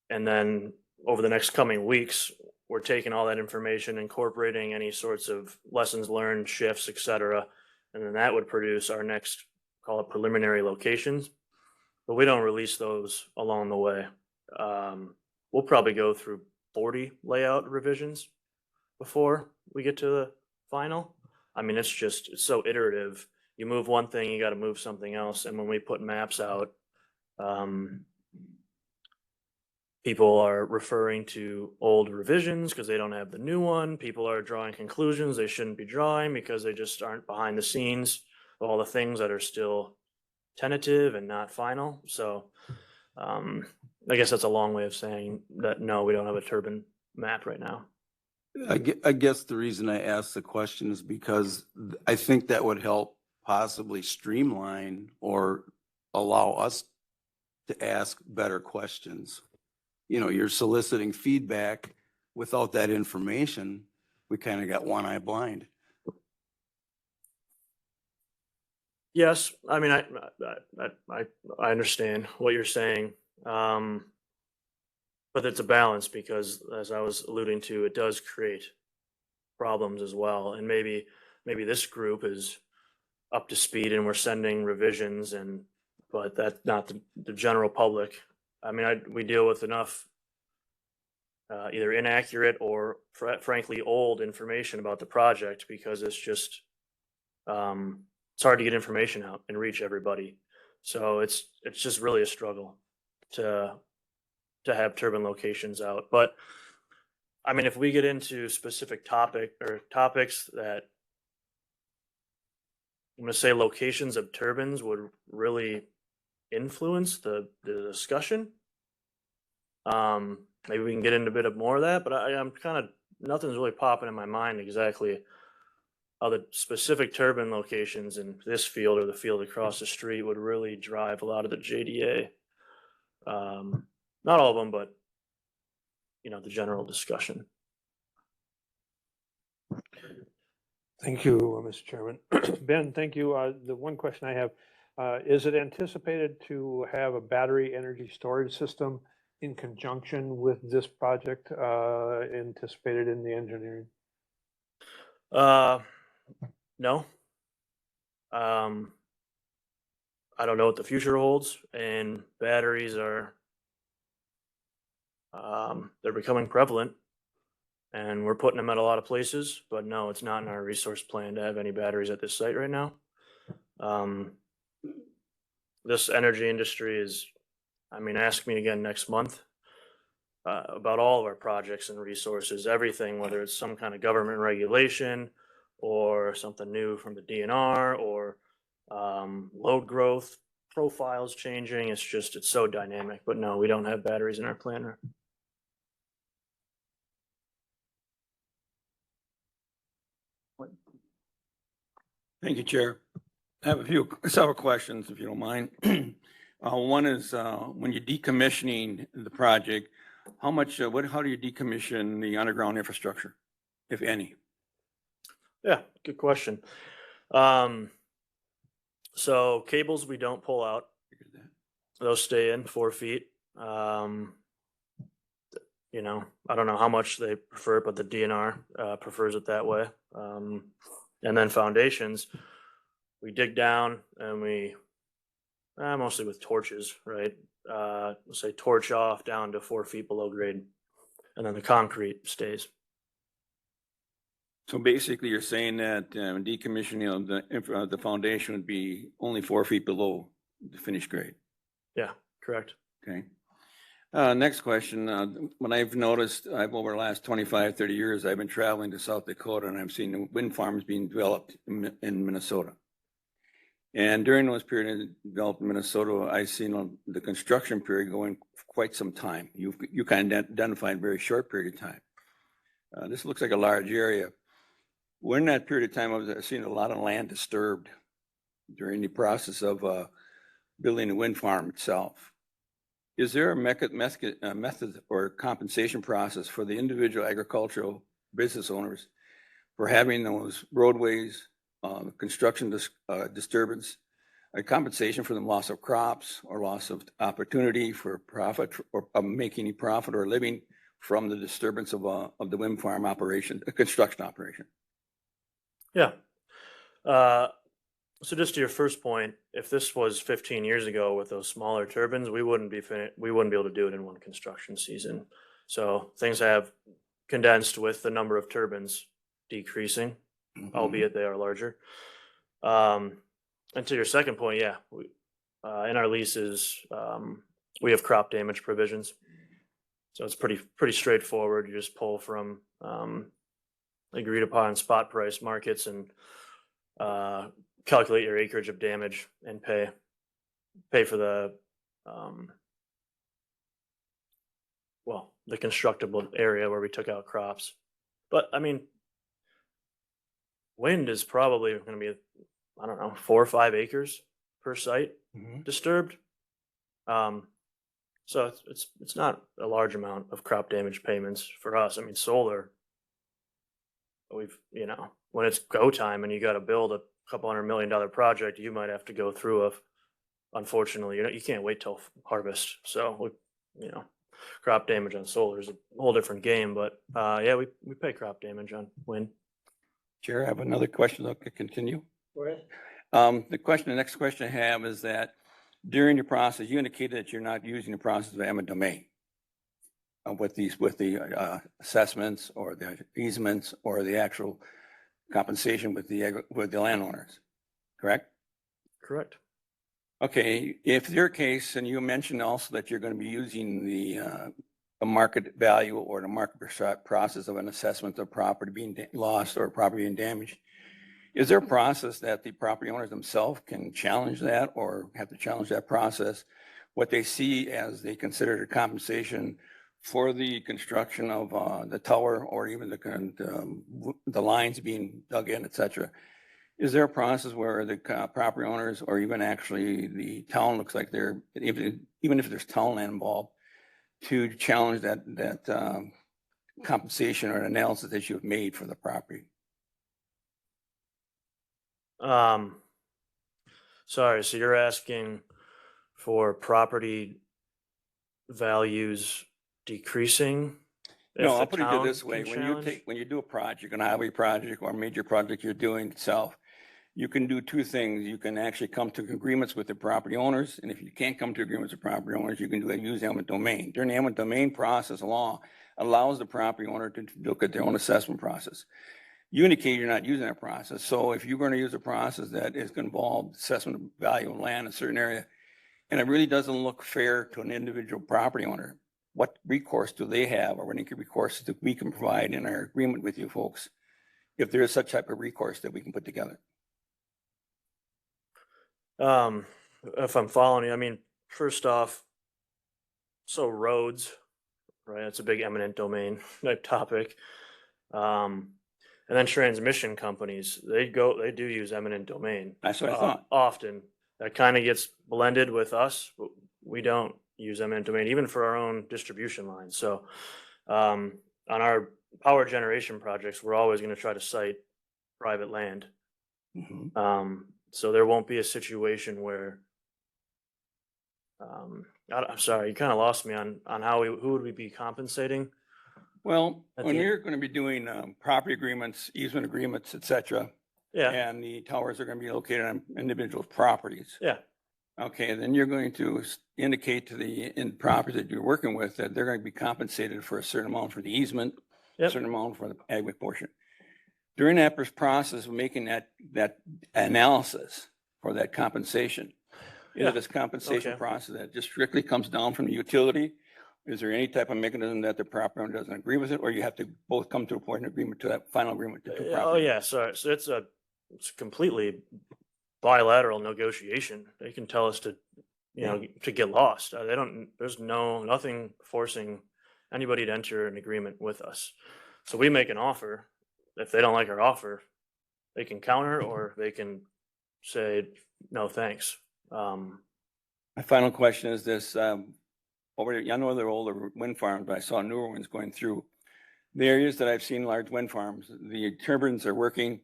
then over the next coming weeks, we're taking all that information, incorporating any sorts of lessons learned, shifts, et cetera. And then that would produce our next, call it preliminary locations. But we don't release those along the way. We'll probably go through 40 layout revisions before we get to the final. I mean, it's so iterative. You move one thing, you got to move something else. And when we put maps out, people are referring to old revisions because they don't have the new one. People are drawing conclusions they shouldn't be drawing because they just aren't behind the scenes of all the things that are still tentative and not final. So I guess that's a long way of saying that no, we don't have a turbine map right now. I guess the reason I asked the question is because I think that would help possibly streamline or allow us to ask better questions. You know, you're soliciting feedback. Without that information, we kind of got one eye blind. Yes, I mean, I understand what you're saying. But it's a balance because, as I was alluding to, it does create problems as well. And maybe this group is up to speed and we're sending revisions, but that's not the general public. I mean, we deal with enough either inaccurate or frankly old information about the project because it's just it's hard to get information out and reach everybody. So it's just really a struggle to have turbine locations out. But I mean, if we get into specific topics that I'm going to say locations of turbines would really influence the discussion. Maybe we can get into a bit of more of that, but I'm kind of, nothing's really popping in my mind exactly how the specific turbine locations in this field or the field across the street would really drive a lot of the JDA. Not all of them, but the general discussion. Thank you, Mr. Chairman. Ben, thank you. The one question I have, is it anticipated to have a battery energy storage system in conjunction with this project anticipated in the engineering? No. I don't know what the future holds, and batteries are they're becoming prevalent, and we're putting them at a lot of places, but no, it's not in our resource plan to have any batteries at this site right now. This energy industry is, I mean, ask me again next month about all of our projects and resources, everything, whether it's some kind of government regulation or something new from the DNR or load growth profiles changing. It's so dynamic, but no, we don't have batteries in our plan. Thank you, Chair. I have several questions, if you don't mind. One is, when you're decommissioning the project, how do you decommission the underground infrastructure, if any? Yeah, good question. So cables we don't pull out. Those stay in 4 feet. You know, I don't know how much they prefer it, but the DNR prefers it that way. And then foundations, we dig down and we mostly with torches, right? Let's say torch off down to 4 feet below grade, and then the concrete stays. So basically, you're saying that decommissioning of the foundation would be only 4 feet below the finished grade? Yeah, correct. Okay. Next question. When I've noticed, over the last 25, 30 years, I've been traveling to South Dakota and I've seen wind farms being developed in Minnesota. And during those periods developed in Minnesota, I've seen the construction period going quite some time. You kind of identified a very short period of time. This looks like a large area. When that period of time, I've seen a lot of land disturbed during the process of building the wind farm itself. Is there a method or compensation process for the individual agricultural business owners for having those roadways, construction disturbance, a compensation for the loss of crops or loss of opportunity for profit or making any profit or living from the disturbance of the wind farm operation, construction operation? Yeah. So just to your first point, if this was 15 years ago with those smaller turbines, we wouldn't be able to do it in one construction season. So things have condensed with the number of turbines decreasing, albeit they are larger. And to your second point, yeah, in our leases, we have crop damage provisions. So it's pretty straightforward. You just pull from agreed upon spot price markets and calculate your acreage of damage and pay for the the constructible area where we took out crops. But I mean, wind is probably going to be, I don't know, 4 or 5 acres per site disturbed. So it's not a large amount of crop damage payments for us. I mean, solar, when it's go time and you got to build a couple $100 million project, you might have to go through unfortunately, you can't wait till harvest. So, crop damage on solar is a whole different game, but yeah, we pay crop damage on wind. Chair, I have another question that could continue. Go ahead. The next question I have is that during the process, you indicated that you're not using the process of eminent domain with the assessments or the easements or the actual compensation with the landowners, correct? Correct. Okay, if your case, and you mentioned also that you're going to be using the market value or the market process of an assessment of property being lost or property being damaged, is there a process that the property owners themselves can challenge that or have to challenge that process? What they see as they consider the compensation for the construction of the tower or even the lines being dug in, et cetera. Is there a process where the property owners or even actually the town looks like they're, even if there's town land involved, to challenge that compensation or analysis that you've made for the property? Sorry, so you're asking for property values decreasing? No, I'll put it this way. When you do a project, an highway project or a major project you're doing itself, you can do 2 things. You can actually come to agreements with the property owners. And if you can't come to agreements with property owners, you can use eminent domain. During the eminent domain process, law allows the property owner to look at their own assessment process. You indicate you're not using that process. So if you're going to use a process that is going to involve assessment of value of land in a certain area, and it really doesn't look fair to an individual property owner, what recourse do they have, or any recourse that we can provide in our agreement with you folks, if there is such type of recourse that we can put together? If I'm following you, I mean, first off, so roads, right? It's a big eminent domain type topic. And then transmission companies, they do use eminent domain. That's what I thought. Often. That kind of gets blended with us. But we don't use eminent domain, even for our own distribution lines. So on our power generation projects, we're always going to try to cite private land. Mhm. So there won't be a situation where, I'm sorry, you kind of lost me on how who would we be compensating? Well, At when the- you're going to be doing property agreements, easement agreements, et cetera, Yeah, and the towers are going to be located on individuals' properties. yeah, Okay, then you're going to indicate to the property that you're working with that they're going to be compensated for a certain amount for the easement, a Yep. certain amount for the ag portion. During that process of making that analysis for that compensation, Yeah, is this compensation okay. process that just strictly comes down from the utility? Is there any type of mechanism that the property owner doesn't agree with it, or you have to both come to a point of agreement to that final agreement? To two Oh, property yeah, sorry. So it's completely bilateral negotiation. They can tell us to, to get lost. They don't, there's nothing forcing anybody to enter an agreement with us. So we make an offer. If they don't like our offer, they can counter or they can say, no, thanks. My final question is this, over there, I know they're older wind farms, but I saw newer ones going through. The areas that I've seen large wind farms, the turbines are working,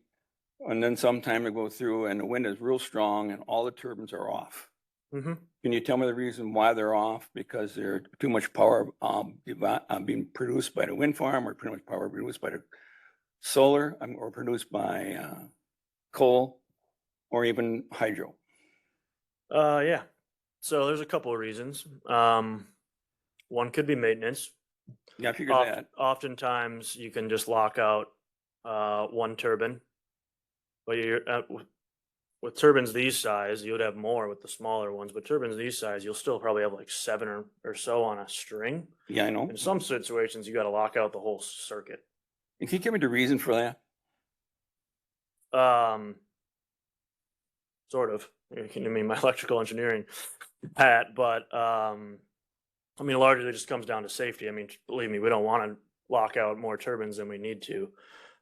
and then sometime they go through and the wind is real strong and all the turbines are off. Mhm. Can you tell me the reason why they're off? Because there's too much power being produced by the wind farm, or pretty much power produced by the solar, or produced by coal, or even hydro? Yeah. So there's a couple of reasons. One could be maintenance. Yeah, I figured that. Oftentimes you can just lock out one turbine, but you're with turbines these size, you would have more with the smaller ones. But turbines these size, you'll still probably have like 7 or so on a string. Yeah, I know. In some situations, you got to lock out the whole circuit. And can you give me the reason for that? Sort of. You mean my electrical engineering hat, but I mean, largely it just comes down to safety. I mean, believe me, we don't want to lock out more turbines than we need to.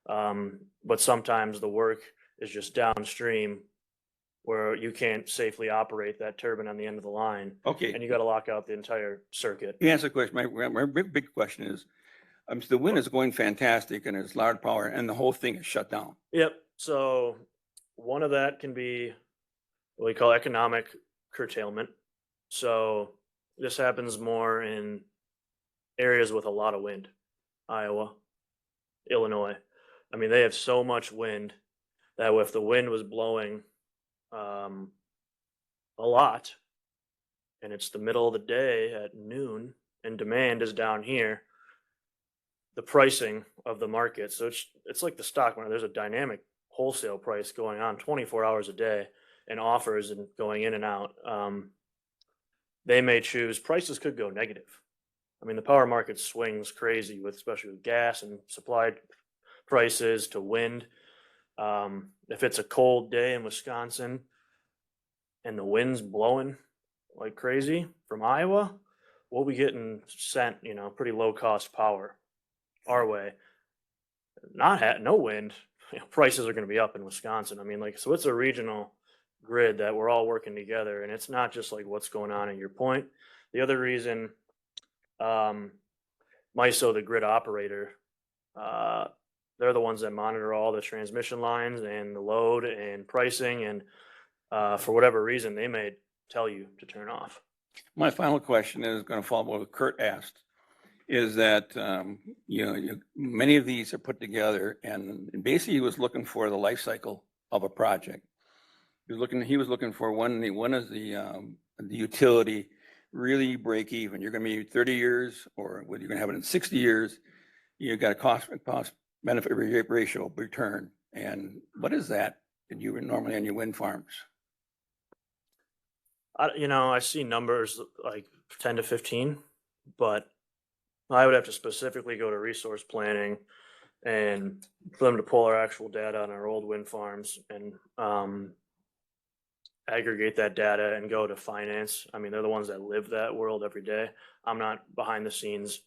But sometimes the work is just downstream where you can't safely operate that turbine on the end of the line, Okay. and you got to lock out the entire circuit. You answer the question. My big question is, so the wind is going fantastic and there's loud power and the whole thing is shut down. Yep. So one of that can be what we call economic curtailment. So this happens more in areas with a lot of wind, Iowa, Illinois. I mean, they have so much wind that if the wind was blowing a lot, and it's the middle of the day at noon, and demand is down here, the pricing of the market. So it's like the stock market. There's a dynamic wholesale price going on 24 hours a day, and offers and going in and out. They may choose, prices could go negative. I mean, the power market swings crazy with, especially with gas and supply prices to wind. If it's a cold day in Wisconsin and the wind's blowing like crazy from Iowa, we'll be getting sent, pretty low cost power our way. No wind, prices are going to be up in Wisconsin. I mean, so it's a regional grid that we're all working together, and it's not just like what's going on at your point. The other reason, MISO, the grid operator, they're the ones that monitor all the transmission lines and the load and pricing, and for whatever reason, they may tell you to turn off. My final question is going to follow what Kurt asked, is that, many of these are put together and basically he was looking for the life cycle of a project. He was looking for when is the utility really break even. You're going to be 30 years, or whether you're going to have it in 60 years, you got a cost benefit ratio return. And what is that you would normally on your wind farms? I see numbers like 10 to 15, but I would have to specifically go to resource planning and for them to pull our actual data on our old wind farms and aggregate that data and go to finance. I mean, they're the ones that live that world every day. I'm not behind the scenes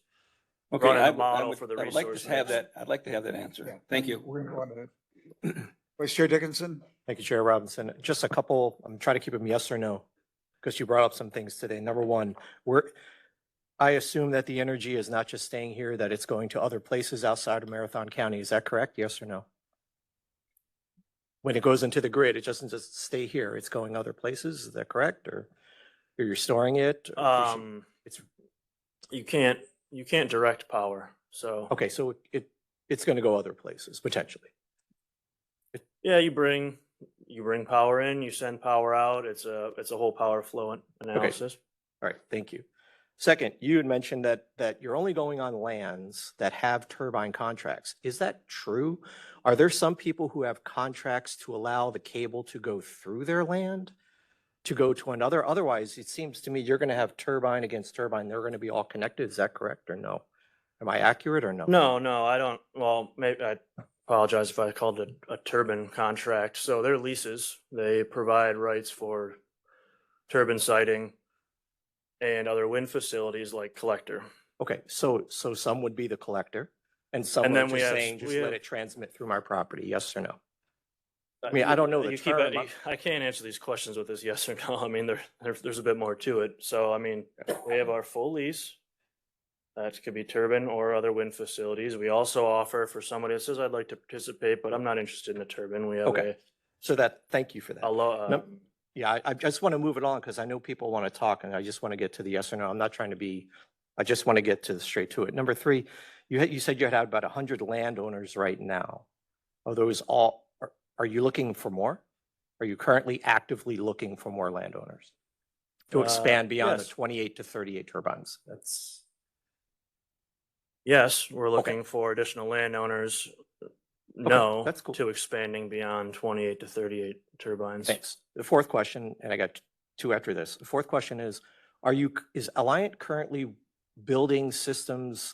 Okay, running I a would- I model would- for the I would like resource to have mix. that, I'd like to have that answer. Thank you. We're going to go on to Vice Chair Dickinson. Thank you, Chair Robinson. Just a couple, I'm trying to keep them yes or no, because you brought up some things today. Number one, I assume that the energy is not just staying here, that it's going to other places outside of Marathon County. Is that correct? Yes or no? When it goes into the grid, it doesn't just stay here. It's going other places. Is that correct? Or you're storing it? It's You can't direct power, so. okay. So it's going to go other places potentially. Yeah, you bring power in, you send power out. It's a whole power flow analysis. All right. Thank you. Second, you had mentioned that you're only going on lands that have turbine contracts. Is that true? Are there some people who have contracts to allow the cable to go through their land to go to another? Otherwise, it seems to me you're going to have turbine against turbine. They're going to be all connected. Is that correct or no? Am I accurate or no? No, I don't. Well, maybe I apologize if I called it a turbine contract. So they're leases. They provide rights for turbine siting and other wind facilities like collector. Okay. So some would be the collector and some And are then we just have- saying, just we let have- it transmit through my property. Yes or no? I mean, I don't know the You keep term. I can't answer these questions with this yes or no. I mean, there's a bit more to it. So, I mean, we have our full lease. That could be turbine or other wind facilities. We also offer for somebody that says, I'd like to participate, but I'm not interested in a turbine. We have Okay. So thank you for that. a Yeah, I just want to move it on because I know people want to talk and I just want to get to the yes or no. I'm not trying to be, I just want to get to straight to it. Number three, you said you had about 100 landowners right now. Are those all, are you looking for more? Are you currently actively looking for more landowners to expand beyond the yes. 28 to 38 turbines? That's Yes, we're looking for additional landowners. No, that's cool. to expanding beyond 28 to 38 turbines. Thanks. The fourth question, and I got two after this. The fourth question is Alliant currently building systems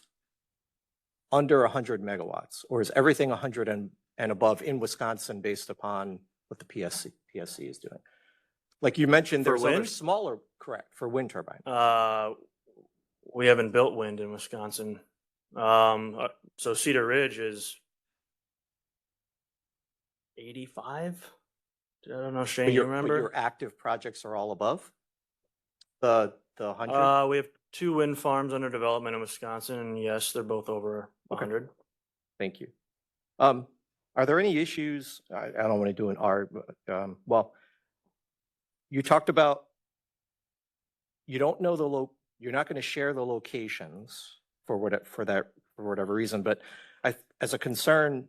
under 100 megawatts, or is everything 100 and above in Wisconsin based upon what the PSC is doing? Like you mentioned, For there's other wind? smaller, correct, for wind turbine. We haven't built wind in Wisconsin. So Cedar Ridge is 85. I don't know, Shane, But you but remember? your active projects are all above the 100? We have 2 wind farms under development in Wisconsin, and yes, they're both over 100. Thank you. Are there any issues? I don't want to do an R, but, well, you talked about, you don't know you're not going to share the locations for whatever reason, but as a concern,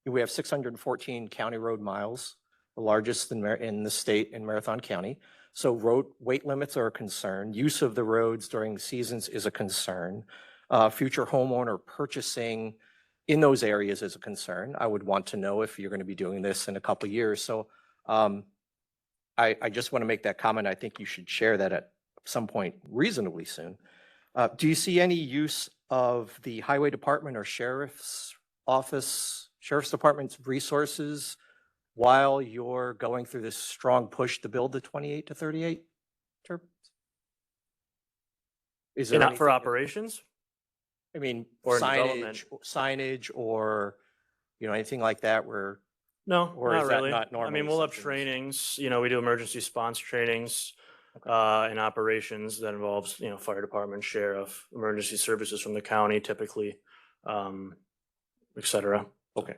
we have 614 county road miles, the largest in the state in Marathon County. So road weight limits are a concern. Use of the roads during seasons is a concern. Future homeowner purchasing in those areas is a concern. I would want to know if you're going to be doing this in a couple of years. So I just want to make that comment. I think you should share that at some point reasonably soon. Do you see any use of the highway department or sheriff's department's resources while you're going through this strong push to build the 28 to 38 turbines? Is there Not for anything- operations? I mean, or development? signage or, anything like that where, No, Or not is that really. not I mean, normally we'll have something trainings, we do emergency response trainings in operations that involves, fire department, sheriff, emergency services from the county typically, et cetera. okay.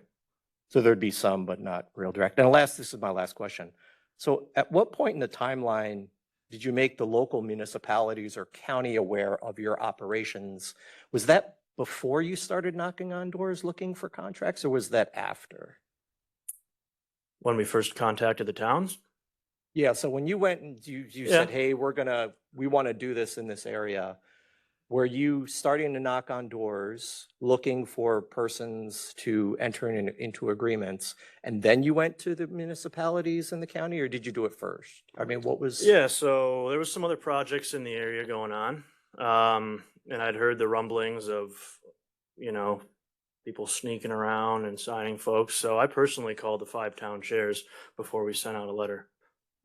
So there'd be some, but not real direct. And this is my last question. So at what point in the timeline did you make the local municipalities or county aware of your operations? Was that before you started knocking on doors looking for contracts, or was that after? When we first contacted the towns? Yeah, so when you went and you said, hey, we want to do this in this area, were you starting to knock on doors, looking for persons to enter into agreements, and then you went to the municipalities in the county, or did you do it first? I mean, what was? Yeah, so there was some other projects in the area going on. And I'd heard the rumblings of, people sneaking around and signing folks. So I personally called the 5 town chairs before we sent out a letter.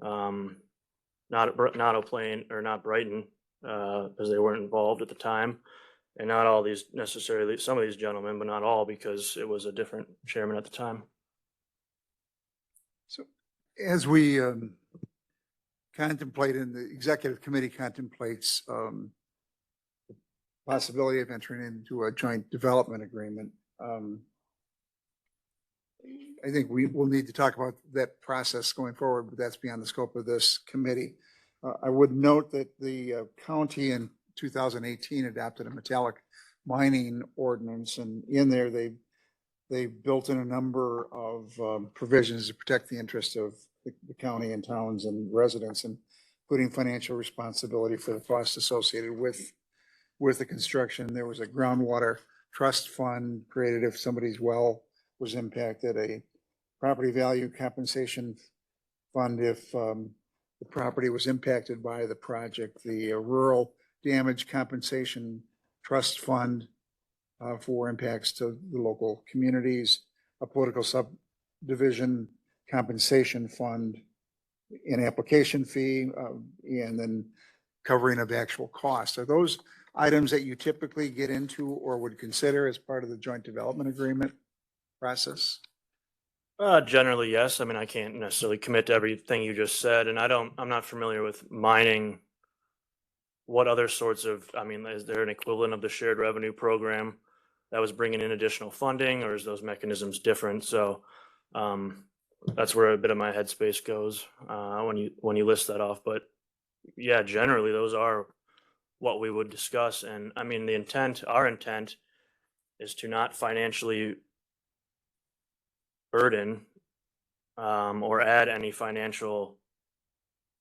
Not Brighton, because they weren't involved at the time. And not all these necessarily, some of these gentlemen, but not all, because it was a different chairman at the time. So as we contemplate and the executive committee contemplates the possibility of entering into a joint development agreement, I think we will need to talk about that process going forward, but that's beyond the scope of this committee. I would note that the county in 2018 adopted a metallic mining ordinance, and in there they built in a number of provisions to protect the interest of the county and towns and residents, including financial responsibility for the costs associated with the construction. There was a groundwater trust fund created if somebody's well was impacted, a property value compensation fund if the property was impacted by the project, the rural damage compensation trust fund for impacts to the local communities, a political subdivision compensation fund, an application fee, and then covering of actual costs. Are those items that you typically get into or would consider as part of the joint development agreement process? Generally, yes. I mean, I can't necessarily commit to everything you just said, and I'm not familiar with mining. What other sorts of, I mean, is there an equivalent of the shared revenue program that was bringing in additional funding, or is those mechanisms different? So that's where a bit of my headspace goes when you list that off. But yeah, generally those are what we would discuss. And I mean, our intent is to not financially burden or add any financial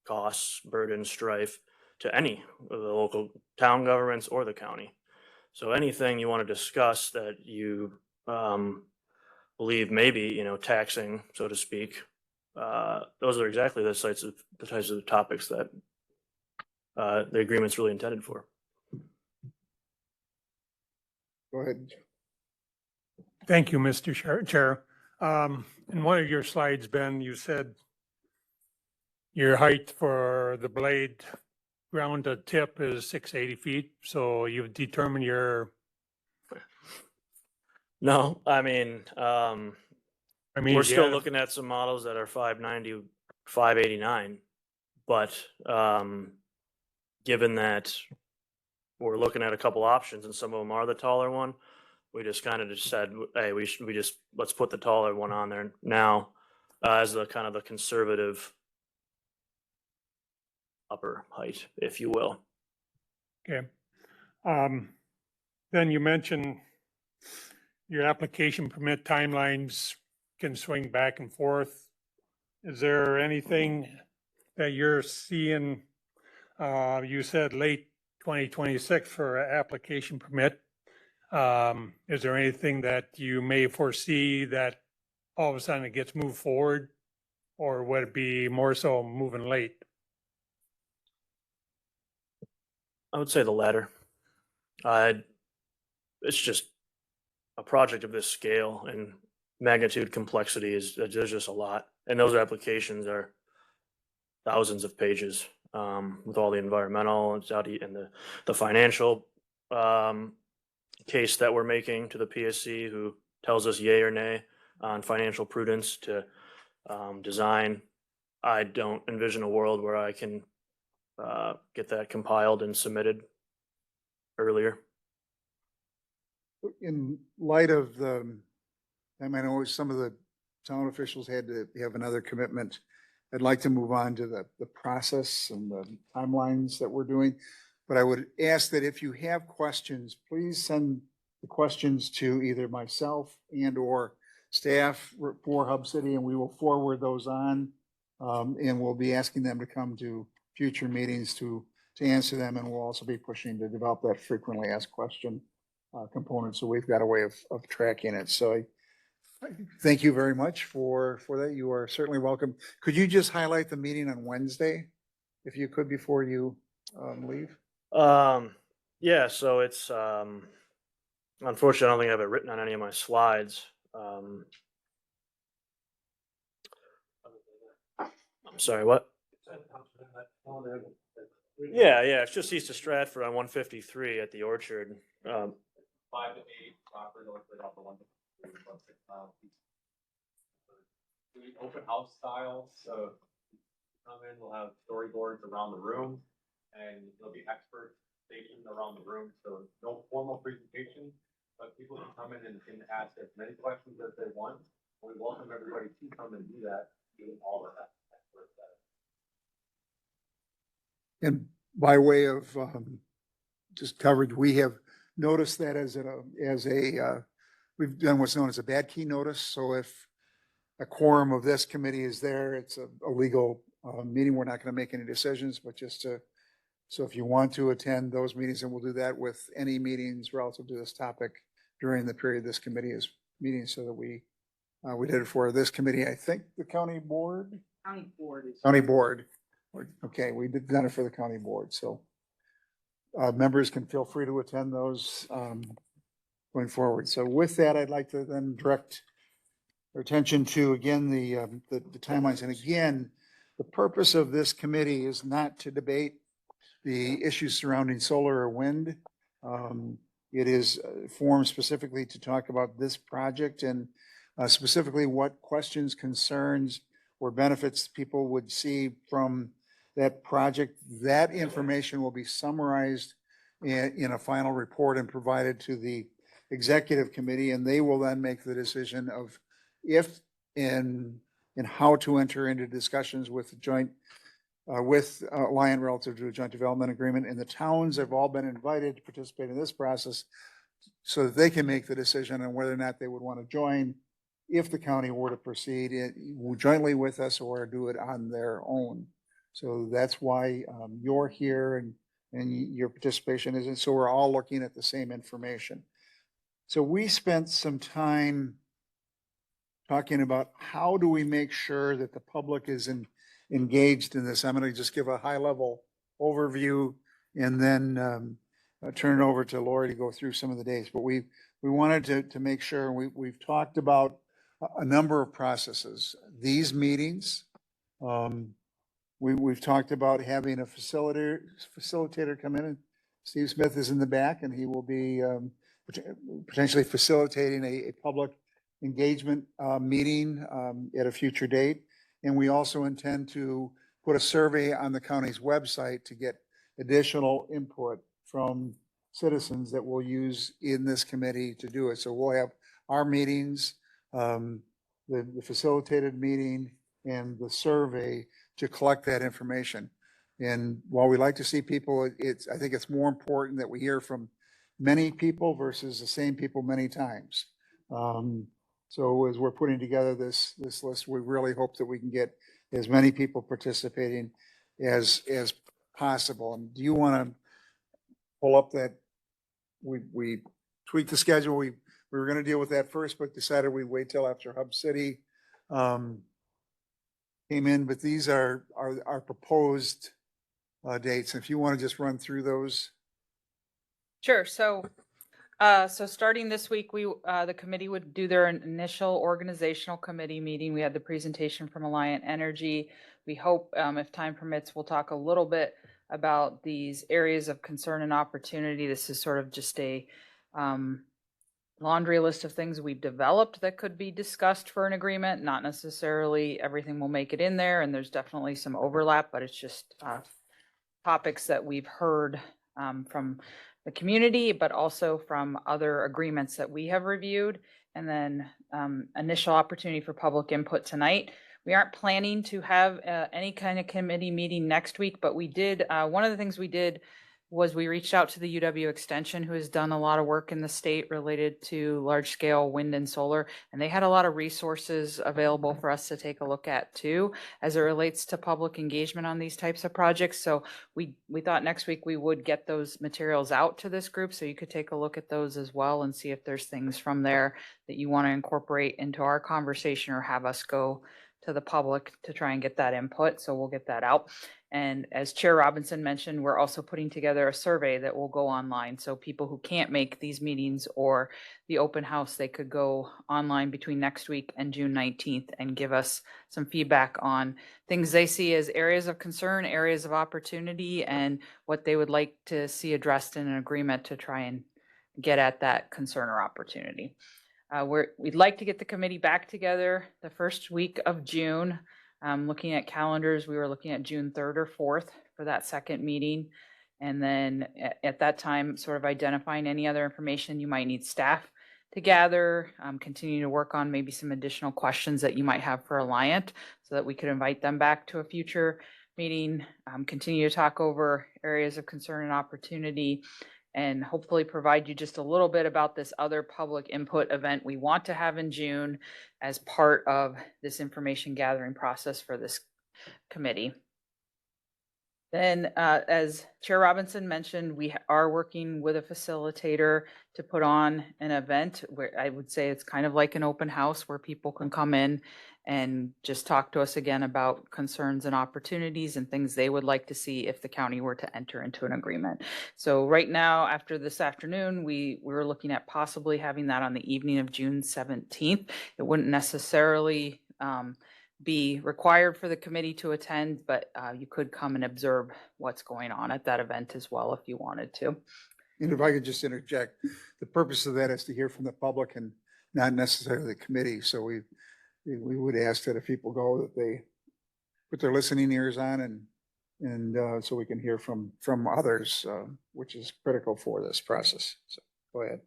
costs, burden, strife to any of the local town governments or the county. So anything you want to discuss that you believe maybe, taxing, so to speak, those are exactly the types of topics that the agreement's really intended for. Go ahead. Thank you, Mr. Chair. In one of your slides, Ben, you said your height for the blade ground to tip is 680 feet. So you've determined your, No, I mean, we're still yeah, looking at some models that are 590, 589, but given that we're looking at a couple options and some of them are the taller one, we just kind of just said, hey, let's put the taller one on there now as the kind of the conservative upper height, if you will. okay. Then you mentioned your application permit timelines can swing back and forth. Is there anything that you're seeing? You said late 2026 for an application permit. Is there anything that you may foresee that all of a sudden it gets moved forward, or would it be more so moving late? I would say the latter. It's just a project of this scale and magnitude complexity there's just a lot. And those applications are thousands of pages with all the environmental and the financial case that we're making to the PSC, who tells us yay or nay on financial prudence to design. I don't envision a world where I can get that compiled and submitted earlier. In light of I know some of the town officials had to have another commitment. I'd like to move on to the process and the timelines that we're doing. But I would ask that if you have questions, please send the questions to either myself and or staff for Hub City, and we will forward those on. And we'll be asking them to come to future meetings to answer them. And we'll also be pushing to develop that frequently asked question component. So we've got a way of tracking it. So I thank you very much for that. You are certainly welcome. Could you just highlight the meeting on Wednesday, if you could, before you leave? Yeah, so it's unfortunately I don't think I have it written on any of my slides. I'm sorry, what? Yeah, yeah, it's just east of Stratford on 153 at the Orchard. 5 to 8, Rockford, Orchard, off the 1 mile. Do open house style, so come in, we'll have storyboards around the room, and there'll be experts stationed around the room, so no formal presentation, but people can come in and can ask as many questions as they want. We welcome everybody to come and do that, do all of that. And by way of just coverage, we have noticed that we've done what's known as a bad key notice. So if a quorum of this committee is there, it's a legal meeting. We're not going to make any decisions, but so if you want to attend those meetings, and we'll do that with any meetings relative to this topic during the period this committee is meeting, so that we did it for this committee. I think the county board. County board. Okay, we did done it for the county board, so members can feel free to attend those going forward. So with that, I'd like to then direct our attention to, again, the timelines. And again, the purpose of this committee is not to debate the issues surrounding solar or wind. It is formed specifically to talk about this project and specifically what questions, concerns, or benefits people would see from that project. That information will be summarized in a final report and provided to the executive committee, and they will then make the decision of if and how to enter into discussions with Alliant relative to a joint development agreement. And the towns have all been invited to participate in this process so that they can make the decision on whether or not they would want to join if the county were to proceed jointly with us or do it on their own. So that's why you're here and your participation isn't. So we're all looking at the same information. So we spent some time talking about how do we make sure that the public is engaged in this. I'm going to just give a high level overview and then turn it over to Lori to go through some of the dates. But we wanted to make sure, we've talked about a number of processes. These meetings, we've talked about having a facilitator come in, and Steve Smith is in the back, and he will be potentially facilitating a public engagement meeting at a future date. And we also intend to put a survey on the county's website to get additional input from citizens that we'll use in this committee to do it. So we'll have our meetings, the facilitated meeting, and the survey to collect that information. And while we like to see people, I think it's more important that we hear from many people versus the same people many times. So as we're putting together this list, we really hope that we can get as many people participating as possible. And do you want to pull up that? We tweaked the schedule. We were going to deal with that first, but decided we'd wait till after Hub City came in. But these are our proposed dates. If you want to just run through those. Sure. So starting this week, the committee would do their initial organizational committee meeting. We had the presentation from Alliant Energy. We hope, if time permits, we'll talk a little bit about these areas of concern and opportunity. This is sort of just a laundry list of things we've developed that could be discussed for an agreement. Not necessarily everything will make it in there, and there's definitely some overlap, but it's just topics that we've heard from the community, but also from other agreements that we have reviewed. And then initial opportunity for public input tonight. We aren't planning to have any kind of committee meeting next week, but we did, one of the things we did was we reached out to the UW Extension, who has done a lot of work in the state related to large scale wind and solar. And they had a lot of resources available for us to take a look at too, as it relates to public engagement on these types of projects. So we thought next week we would get those materials out to this group so you could take a look at those as well and see if there's things from there that you want to incorporate into our conversation or have us go to the public to try and get that input. So we'll get that out. And as Chair Robinson mentioned, we're also putting together a survey that will go online. So people who can't make these meetings or the open house, they could go online between next week and June 19th and give us some feedback on things they see as areas of concern, areas of opportunity, and what they would like to see addressed in an agreement to try and get at that concern or opportunity. We'd like to get the committee back together the first week of June. Looking at calendars, we were looking at June 3rd or 4th for that second meeting. And then at that time, sort of identifying any other information you might need staff to gather, continue to work on maybe some additional questions that you might have for Alliant so that we could invite them back to a future meeting, continue to talk over areas of concern and opportunity, and hopefully provide you just a little bit about this other public input event we want to have in June as part of this information gathering process for this committee. Then, as Chair Robinson mentioned, we are working with a facilitator to put on an event where I would say it's kind of like an open house where people can come in and just talk to us again about concerns and opportunities and things they would like to see if the county were to enter into an agreement. So right now, after this afternoon, we were looking at possibly having that on the evening of June 17th. It wouldn't necessarily be required for the committee to attend, but you could come and observe what's going on at that event as well if you wanted to. And if I could just interject, the purpose of that is to hear from the public and not necessarily the committee. So we would ask that if people go, that they put their listening ears on and so we can hear from others, which is critical for this process. So go ahead.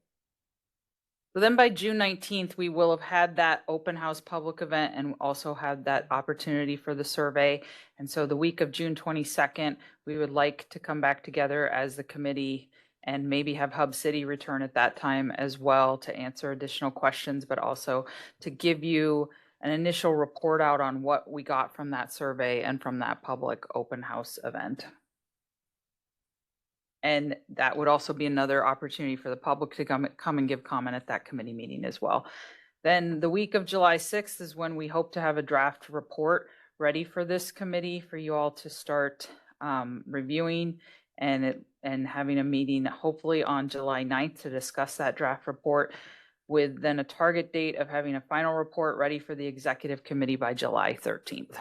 So then by June 19th, we will have had that open house public event and also had that opportunity for the survey. And so the week of June 22nd, we would like to come back together as the committee and maybe have Hub City return at that time as well to answer additional questions, but also to give you an initial report out on what we got from that survey and from that public open house event. And that would also be another opportunity for the public to come and give comment at that committee meeting as well. Then the week of July 6th is when we hope to have a draft report ready for this committee for you all to start reviewing and having a meeting hopefully on July 9th to discuss that draft report, with then a target date of having a final report ready for the executive committee by July 13th.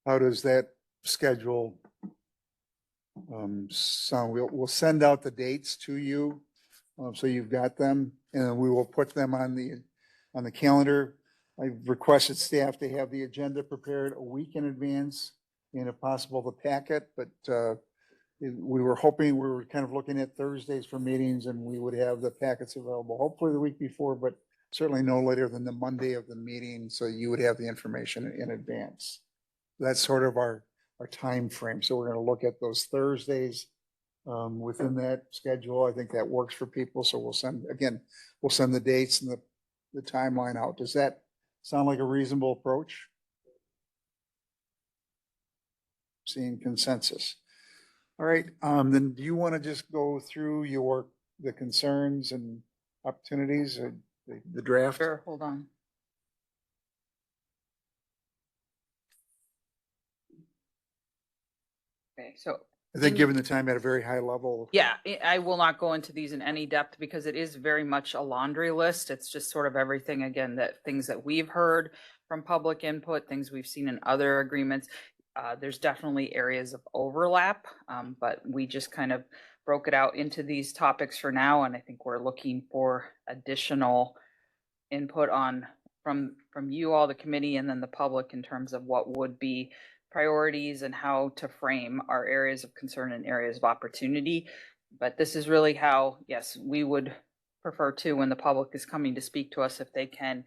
How does that schedule sound? We'll send out the dates to you, so you've got them, and we will put them on the calendar. I've requested staff to have the agenda prepared a week in advance, and if possible, the packet, but we were kind of looking at Thursdays for meetings, and we would have the packets available hopefully the week before, but certainly no later than the Monday of the meeting, so you would have the information in advance. That's sort of our time frame. So we're going to look at those Thursdays within that schedule. I think that works for people. So we'll send the dates and the timeline out. Does that sound like a reasonable approach? Seeing consensus. All right, then do you want to just go through the concerns and opportunities or the draft? Sure, hold on. Okay, so I think given the time at a very high level. yeah, I will not go into these in any depth because it is very much a laundry list. It's just sort of everything, again, things that we've heard from public input, things we've seen in other agreements. There's definitely areas of overlap, but we just kind of broke it out into these topics for now. And I think we're looking for additional input from you all, the committee, and then the public in terms of what would be priorities and how to frame our areas of concern and areas of opportunity. But this is really how, yes, we would prefer to, when the public is coming to speak to us, if they can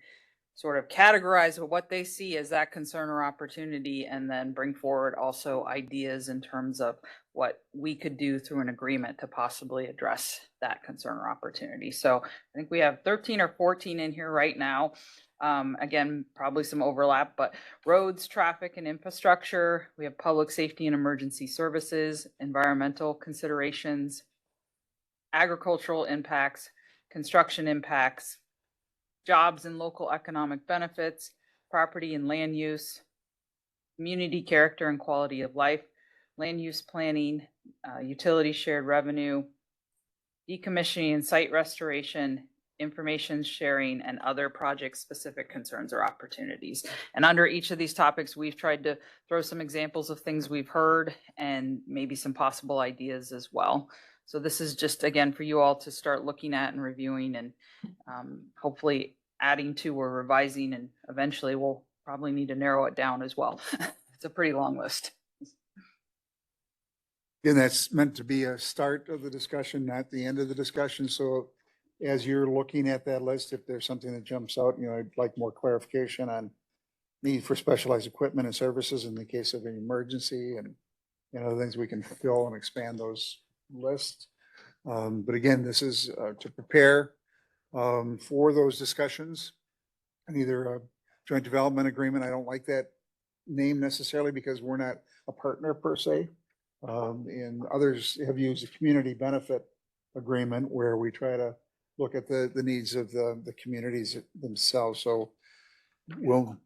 sort of categorize what they see as that concern or opportunity, and then bring forward also ideas in terms of what we could do through an agreement to possibly address that concern or opportunity. So I think we have 13 or 14 in here right now. Again, probably some overlap, but roads, traffic, and infrastructure. We have public safety and emergency services, environmental considerations, agricultural impacts, construction impacts, jobs and local economic benefits, property and land use, community character and quality of life, land use planning, utility shared revenue, decommissioning and site restoration, information sharing, and other project-specific concerns or opportunities. And under each of these topics, we've tried to throw some examples of things we've heard and maybe some possible ideas as well. So this is just, again, for you all to start looking at and reviewing and hopefully adding to or revising, and eventually we'll probably need to narrow it down as well. It's a pretty long list. And that's meant to be a start of the discussion, not the end of the discussion. So as you're looking at that list, if there's something that jumps out, I'd like more clarification on need for specialized equipment and services in the case of an emergency, and other things we can fill and expand those lists. But again, this is to prepare for those discussions, and either a joint development agreement. I don't like that name necessarily because we're not a partner per se. And others have used a community benefit agreement where we try to look at the needs of the communities themselves. So we'll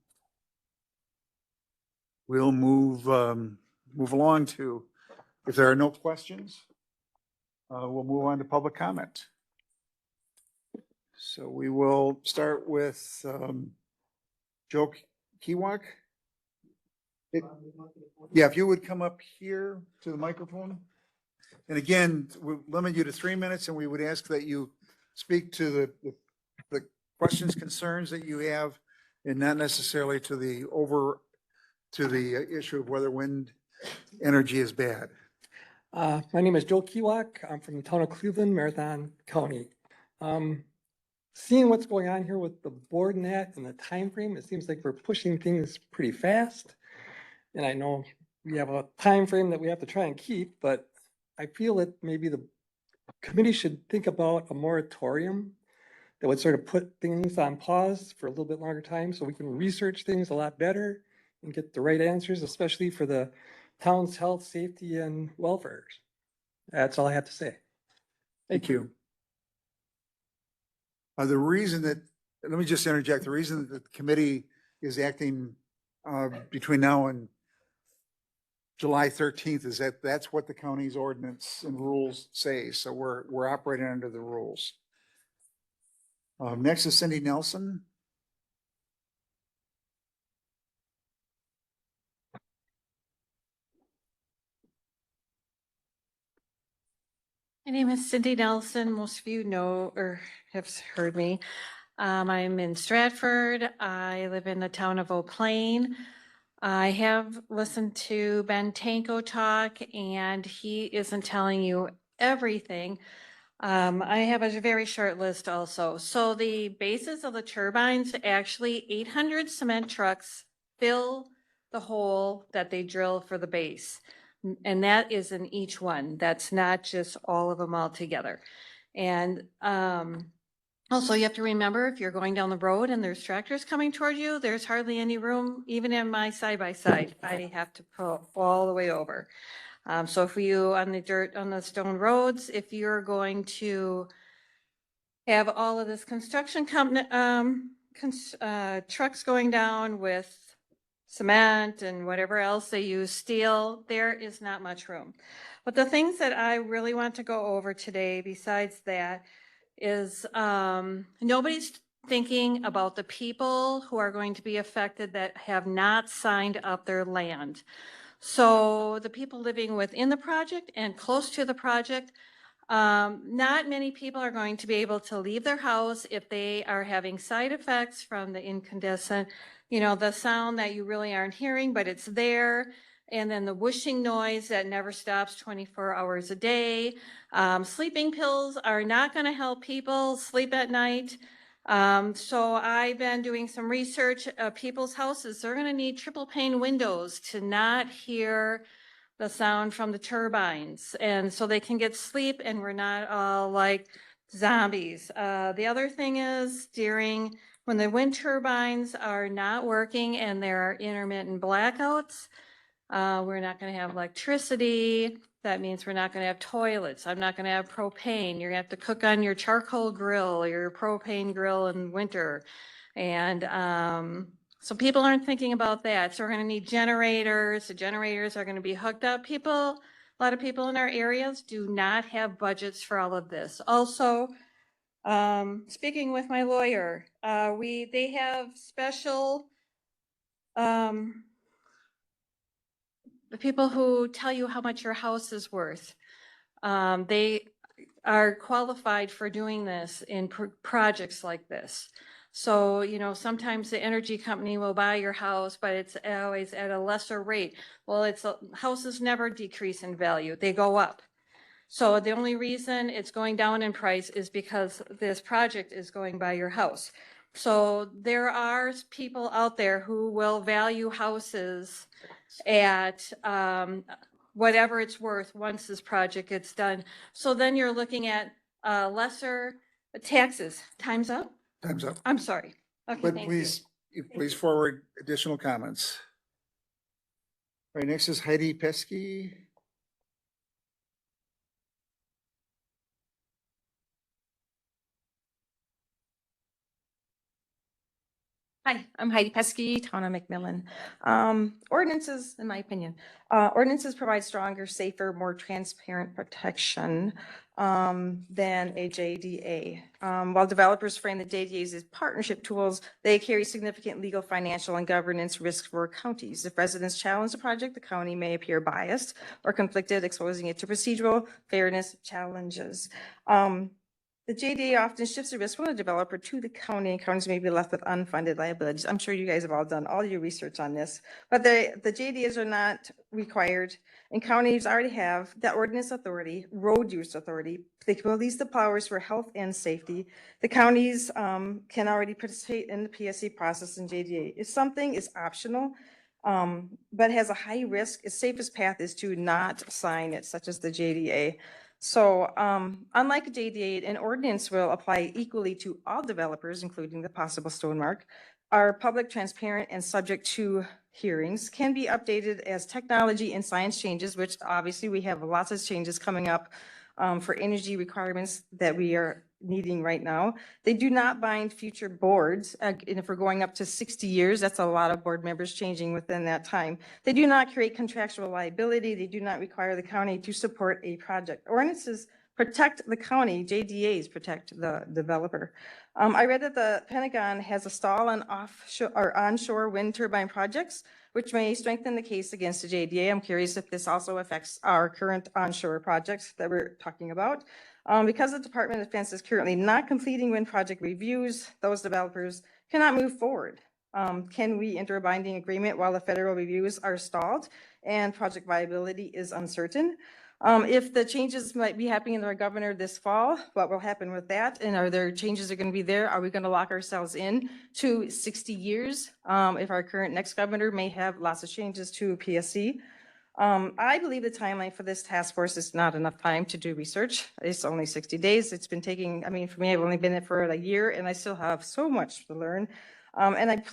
move along to, if there are no questions, we'll move on to public comment. So we will start with Joe Kiewak. Yeah, if you would come up here to the microphone. And again, we'll limit you to 3 minutes, and we would ask that you speak to the questions, concerns that you have, and not necessarily to the issue of whether wind energy is bad. My name is Joe Kiewak. I'm from the town of Cleveland, Marathon County. Seeing what's going on here with the board and that and the time frame, it seems like we're pushing things pretty fast. And I know we have a time frame that we have to try and keep, but I feel that maybe the committee should think about a moratorium that would sort of put things on pause for a little bit longer time so we can research things a lot better and get the right answers, especially for the town's health, safety, and welfare. That's all I have to say. Thank you. The reason that, let me just interject, the reason that the committee is acting between now and July 13th is that that's what the county's ordinance and rules say. So we're operating under the rules. Next is Cindy Nelson. My name is Cindy Nelson. Most of you know or have heard me. I'm in Stratford. I live in the town of Eau Plaine. I have listened to Ben Tanko talk, and he isn't telling you everything. I have a very short list also. So the bases of the turbines, actually 800 cement trucks fill the hole that they drill for the base. And that is in each one. That's not just all of them all together. And also, you have to remember, if you're going down the road and there's tractors coming toward you, there's hardly any room, even in my side-by-side. I have to pull all the way over. So if you, on the dirt, on the stone roads, if you're going to have all of this construction trucks going down with cement and whatever else they use, steel, there is not much room. But the things that I really want to go over today, besides that, is nobody's thinking about the people who are going to be affected that have not signed up their land. So the people living within the project and close to the project, not many people are going to be able to leave their house if they are having side effects from the incandescent, the sound that you really aren't hearing, but it's there. And then the whooshing noise that never stops 24 hours a day. Sleeping pills are not going to help people sleep at night. So I've been doing some research of people's houses. They're going to need triple pane windows to not hear the sound from the turbines. And so they can get sleep and we're not all like zombies. The other thing is when the wind turbines are not working and there are intermittent blackouts, we're not going to have electricity. That means we're not gonna have toilets. I'm not gonna have propane. You're gonna have to cook on your charcoal grill or your propane grill in winter. And, so people aren't thinking about that. So we're gonna need generators. The generators are gonna be hooked up. A lot of people in our areas do not have budgets for all of this. Also, speaking with my lawyer, they have special, the people who tell you how much your house is worth. They are qualified for doing this in projects like this. So, you know, sometimes the energy company will buy your house, but it's always at a lesser rate. Well, houses never decrease in value, they go up. So the only reason it's going down in price is because this project is going by your house. So there are people out there who will value houses at whatever it's worth once this project gets done. So then you're looking at lesser taxes. Time's up? Time's up. I'm sorry. Okay, But thank you. please forward additional comments. All right, next is Heidi Pesky. Hi, I'm Heidi Pesky, Town of McMillan. Ordinances, in my opinion, ordinances provide stronger, safer, more transparent protection than a JDA. While developers frame the JDAs as partnership tools, they carry significant legal, financial, and governance risks for counties. If residents challenge the project, the county may appear biased or conflicted, exposing it to procedural fairness challenges. The JDA often shifts the risk from the developer to the county, and counties may be left with unfunded liabilities. I'm sure you guys have all done all your research on this, but the JDAs are not required, and counties already have the ordinance authority, road use authority. They can release the powers for health and safety. The counties can already participate in the PSC process in JDA. If something is optional, but has a high risk, its safest path is to not sign it, such as the JDA. So unlike a JDA, an ordinance will apply equally to all developers, including the possible Stonemark, are public, transparent, and subject to hearings, can be updated as technology and science changes, which obviously we have lots of changes coming up for energy requirements that we are needing right now. They do not bind future boards. And if we're going up to 60 years, that's a lot of board members changing within that time. They do not create contractual liability. They do not require the county to support a project. Ordinances protect the county, JDAs protect the developer. I read that the Pentagon has a stall on offshore or onshore wind turbine projects, which may strengthen the case against the JDA. I'm curious if this also affects our current onshore projects that we're talking about. Because the Department of Defense is currently not completing wind project reviews, those developers cannot move forward. Can we enter a binding agreement while the federal reviews are stalled and project viability is uncertain? If the changes might be happening in our governor this fall, what will happen with that? And are there changes that are going to be there? Are we going to lock ourselves in to 60 years? If our current next governor may have lots of changes to PSC. I believe the timeline for this task force is not enough time to do research. It's only 60 days. It's been taking, I mean, for me, I've only been in it for a year and I still have so much to learn. And I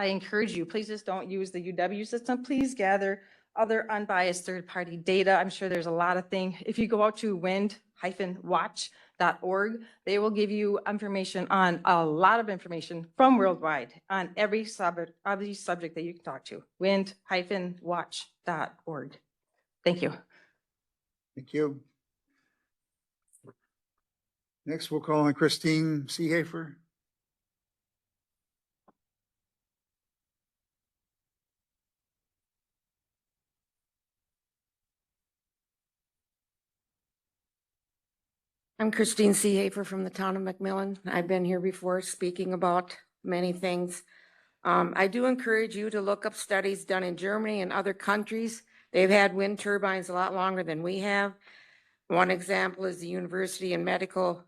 encourage you, please just don't use the UW system. Please gather other unbiased third-party data. I'm sure there's a lot of things. If you go out to wind-watch.org, they will give you information on a lot of information from worldwide on every subject that you can talk to. Wind-watch.org. Thank you. Thank you. Next, we'll call on Christine Seehafer. I'm Christine Seehafer from the town of McMillan. I've been here before speaking about many things. I do encourage you to look up studies done in Germany and other countries. They've had wind turbines a lot longer than we have. One example is the University Medical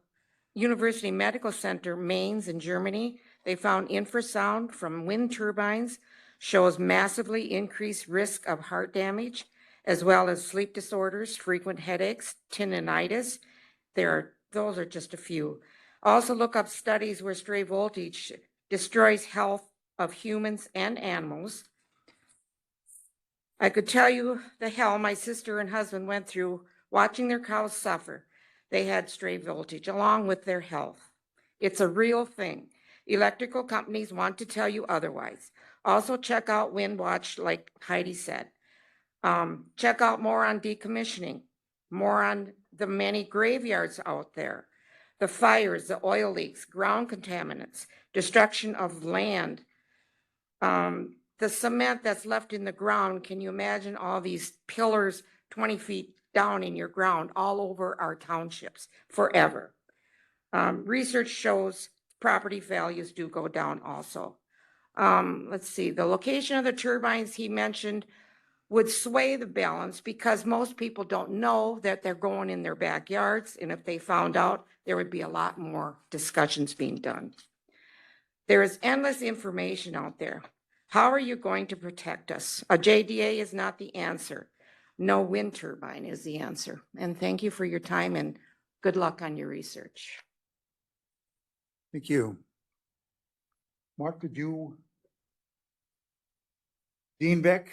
Center Mainz in Germany. They found infrasound from wind turbines shows massively increased risk of heart damage, as well as sleep disorders, frequent headaches, tinnitus. Those are just a few. Also look up studies where stray voltage destroys health of humans and animals. I could tell you the hell my sister and husband went through watching their cows suffer. They had stray voltage along with their health. It's a real thing. Electrical companies want to tell you otherwise. Also check out Wind Watch, like Heidi said. Check out more on decommissioning, more on the many graveyards out there, the fires, the oil leaks, ground contaminants, destruction of land, the cement that's left in the ground. Can you imagine all these pillars 20 feet down in your ground all over our townships forever? Research shows property values do go down also. Let's see, the location of the turbines he mentioned would sway the balance because most people don't know that they're going in their backyards. And if they found out, there would be a lot more discussions being done. There is endless information out there. How are you going to protect us? A JDA is not the answer. No wind turbine is the answer. And thank you for your time and good luck on your research. Thank you. Mark, did you? Dean Beck?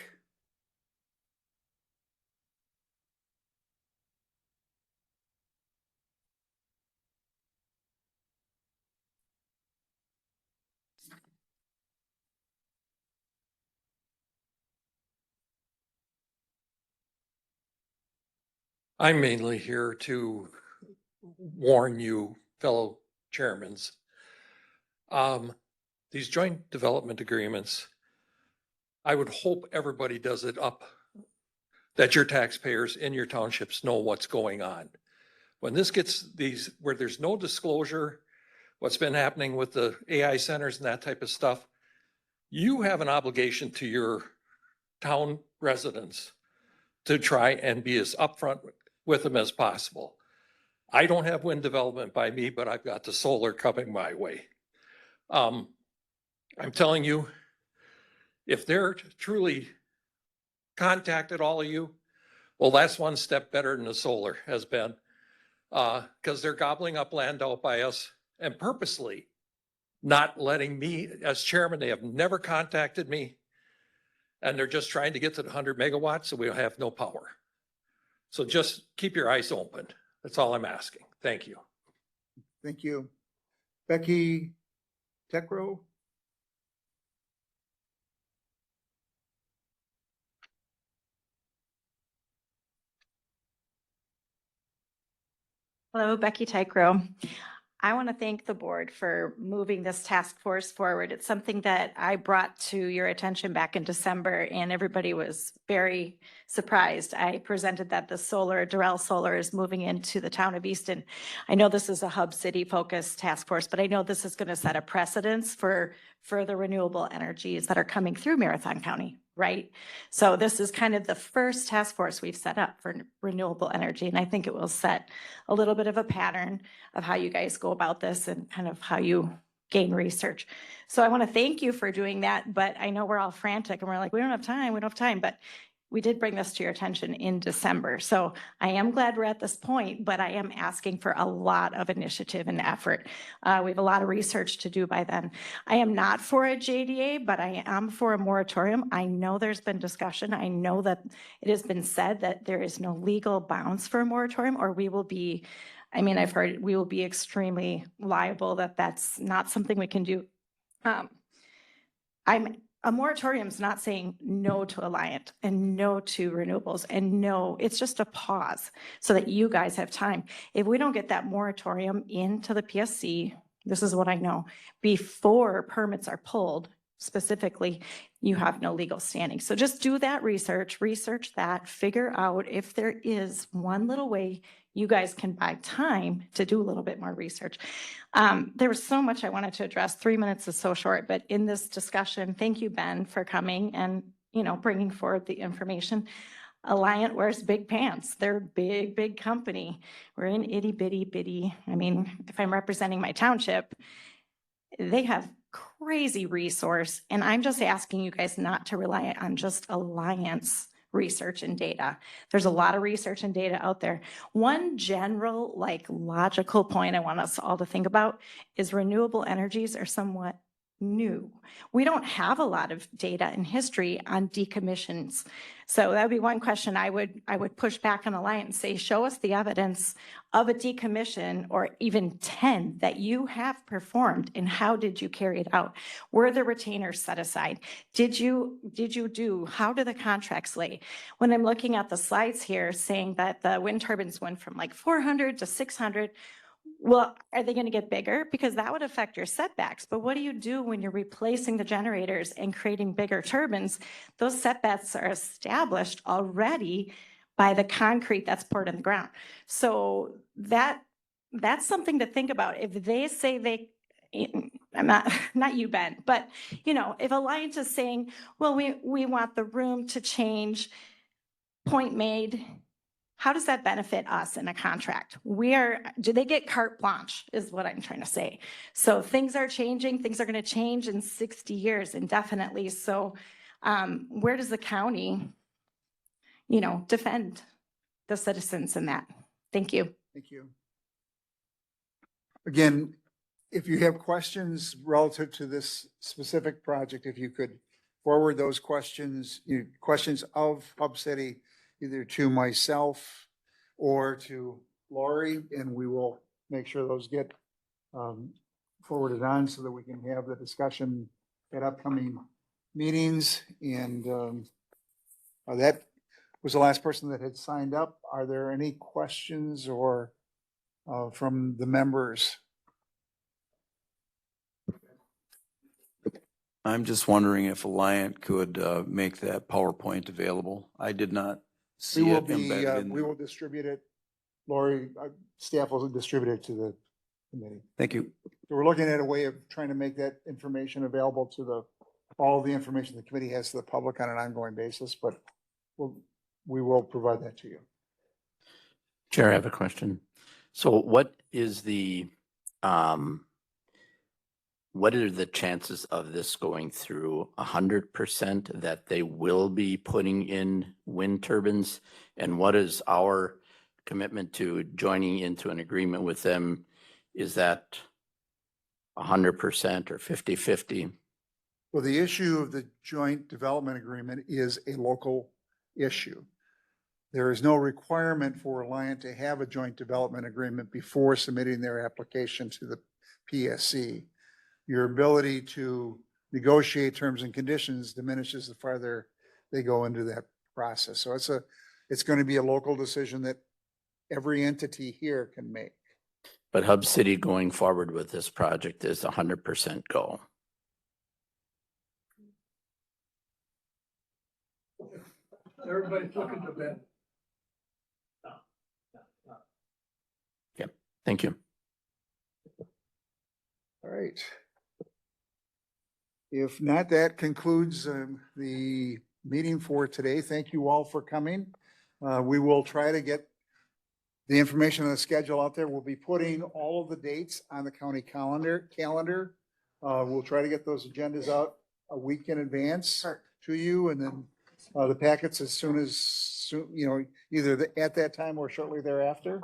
I'm mainly here to warn you, fellow chairmans. These joint development agreements, I would hope everybody does it up, that your taxpayers in your townships know what's going on. When this gets these, where there's no disclosure, what's been happening with the AI centers and that type of stuff, you have an obligation to your town residents to try and be as upfront with them as possible. I don't have wind development by me, but I've got the solar coming my way. I'm telling you, if they're truly contacted all of you, well, that's one step better than the solar has been, because they're gobbling up land out by us and purposely not letting me, as chairman, they have never contacted me. And they're just trying to get to the 100 megawatts, so we'll have no power. So just keep your eyes open. That's all I'm asking. Thank you. Thank you. Becky Techro? Hello, Becky Tycro. I want to thank the board for moving this task force forward. It's something that I brought to your attention back in December, and everybody was very surprised. I presented that the Doral Solar is moving into the town of Easton. I know this is a hub city focused task force, but I know this is going to set a precedence for further renewable energies that are coming through Marathon County, right? So this is kind of the first task force we've set up for renewable energy. And I think it will set a little bit of a pattern of how you guys go about this and kind of how you gain research. So I want to thank you for doing that, but I know we're all frantic and we're like, we don't have time, but we did bring this to your attention in December. So I am glad we're at this point, but I am asking for a lot of initiative and effort. We have a lot of research to do by then. I am not for a JDA, but I am for a moratorium. I know there's been discussion. I know that it has been said that there is no legal bounds for a moratorium, or we will be, I've heard we will be extremely liable, that's not something we can do. A moratorium is not saying no to Alliant and no to renewables and no, it's just a pause so that you guys have time. If we don't get that moratorium into the PSC, this is what I know, before permits are pulled, specifically, you have no legal standing. So just do that research that, figure out if there is one little way you guys can buy time to do a little bit more research. There was so much I wanted to address. 3 minutes is so short, but in this discussion, thank you, Ben, for coming and, bringing forward the information. Alliant wears big pants. They're a big, big company. We're in itty bitty. If I'm representing my township, they have crazy resource. And I'm just asking you guys not to rely on just Alliance research and data. There's a lot of research and data out there. One general, logical point I want us all to think about is renewable energies are somewhat new. We don't have a lot of data and history on decommissions. So that would be one question I would push back on Alliant and say, show us the evidence of a decommission or even 10 that you have performed, and how did you carry it out? Were the retainers set aside? How do the contracts lay? When I'm looking at the slides here saying that the wind turbines went from like 400 to 600, well, are they going to get bigger? Because that would affect your setbacks. But what do you do when you're replacing the generators and creating bigger turbines? Those setbacks are established already by the concrete that's poured in the ground. So that's something to think about. If they say I'm not you, Ben, but if Alliant is saying, well, we want the room to change, point made. How does that benefit us in a contract? Do they get carte blanche is what I'm trying to say. So things are changing, things are going to change in 60 years indefinitely. So where does the county, defend the citizens in that? Thank you. Thank you. Again, if you have questions relative to this specific project, if you could forward those questions, questions of Hub City, either to myself or to Lori, and we will make sure those get forwarded on so that we can have the discussion at upcoming meetings. And that was the last person that had signed up. Are there any questions or from the members? I'm just wondering if Alliant could make that PowerPoint available. I did not see it embedded in. We will distribute it. Lori, staff will distribute it to the committee. Thank you. So we're looking at a way of trying to make that information available to all the information the committee has to the public on an ongoing basis, but we will provide that to you. Chair, I have a question. So what are the chances of this going through 100% that they will be putting in wind turbines? And what is our commitment to joining into an agreement with them? Is that 100% or 50-50? Well, the issue of the joint development agreement is a local issue. There is no requirement for Alliant to have a joint development agreement before submitting their application to the PSC. Your ability to negotiate terms and conditions diminishes the farther they go into that process. So it's going to be a local decision that every entity here can make. But Hub City going forward with this project is 100% go. Everybody's looking to Ben. Yeah, thank you. All right. If not, that concludes the meeting for today. Thank you all for coming. We will try to get the information on the schedule out there. We'll be putting all of the dates on the county calendar. We'll try to get those agendas out a week in advance to you, and then the packets as soon as, either at that time or shortly thereafter.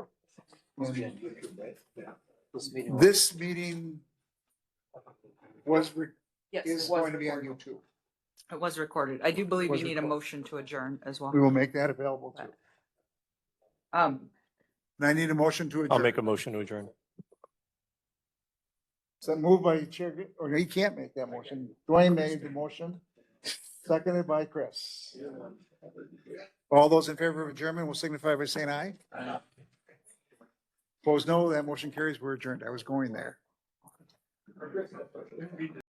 This meeting was Yes, is it was going to be on recorded. YouTube. It was recorded. I do believe Was you need a recorded. motion to adjourn as well. We will make that available too. And I need a motion to adjourn. I'll make a motion to adjourn. So moved by Chair, or he can't make that motion. Dwayne made the motion, seconded by Chris. All those in favor of adjournment will signify by saying aye. Opposed, no. That motion carries. We're adjourned. I was going there.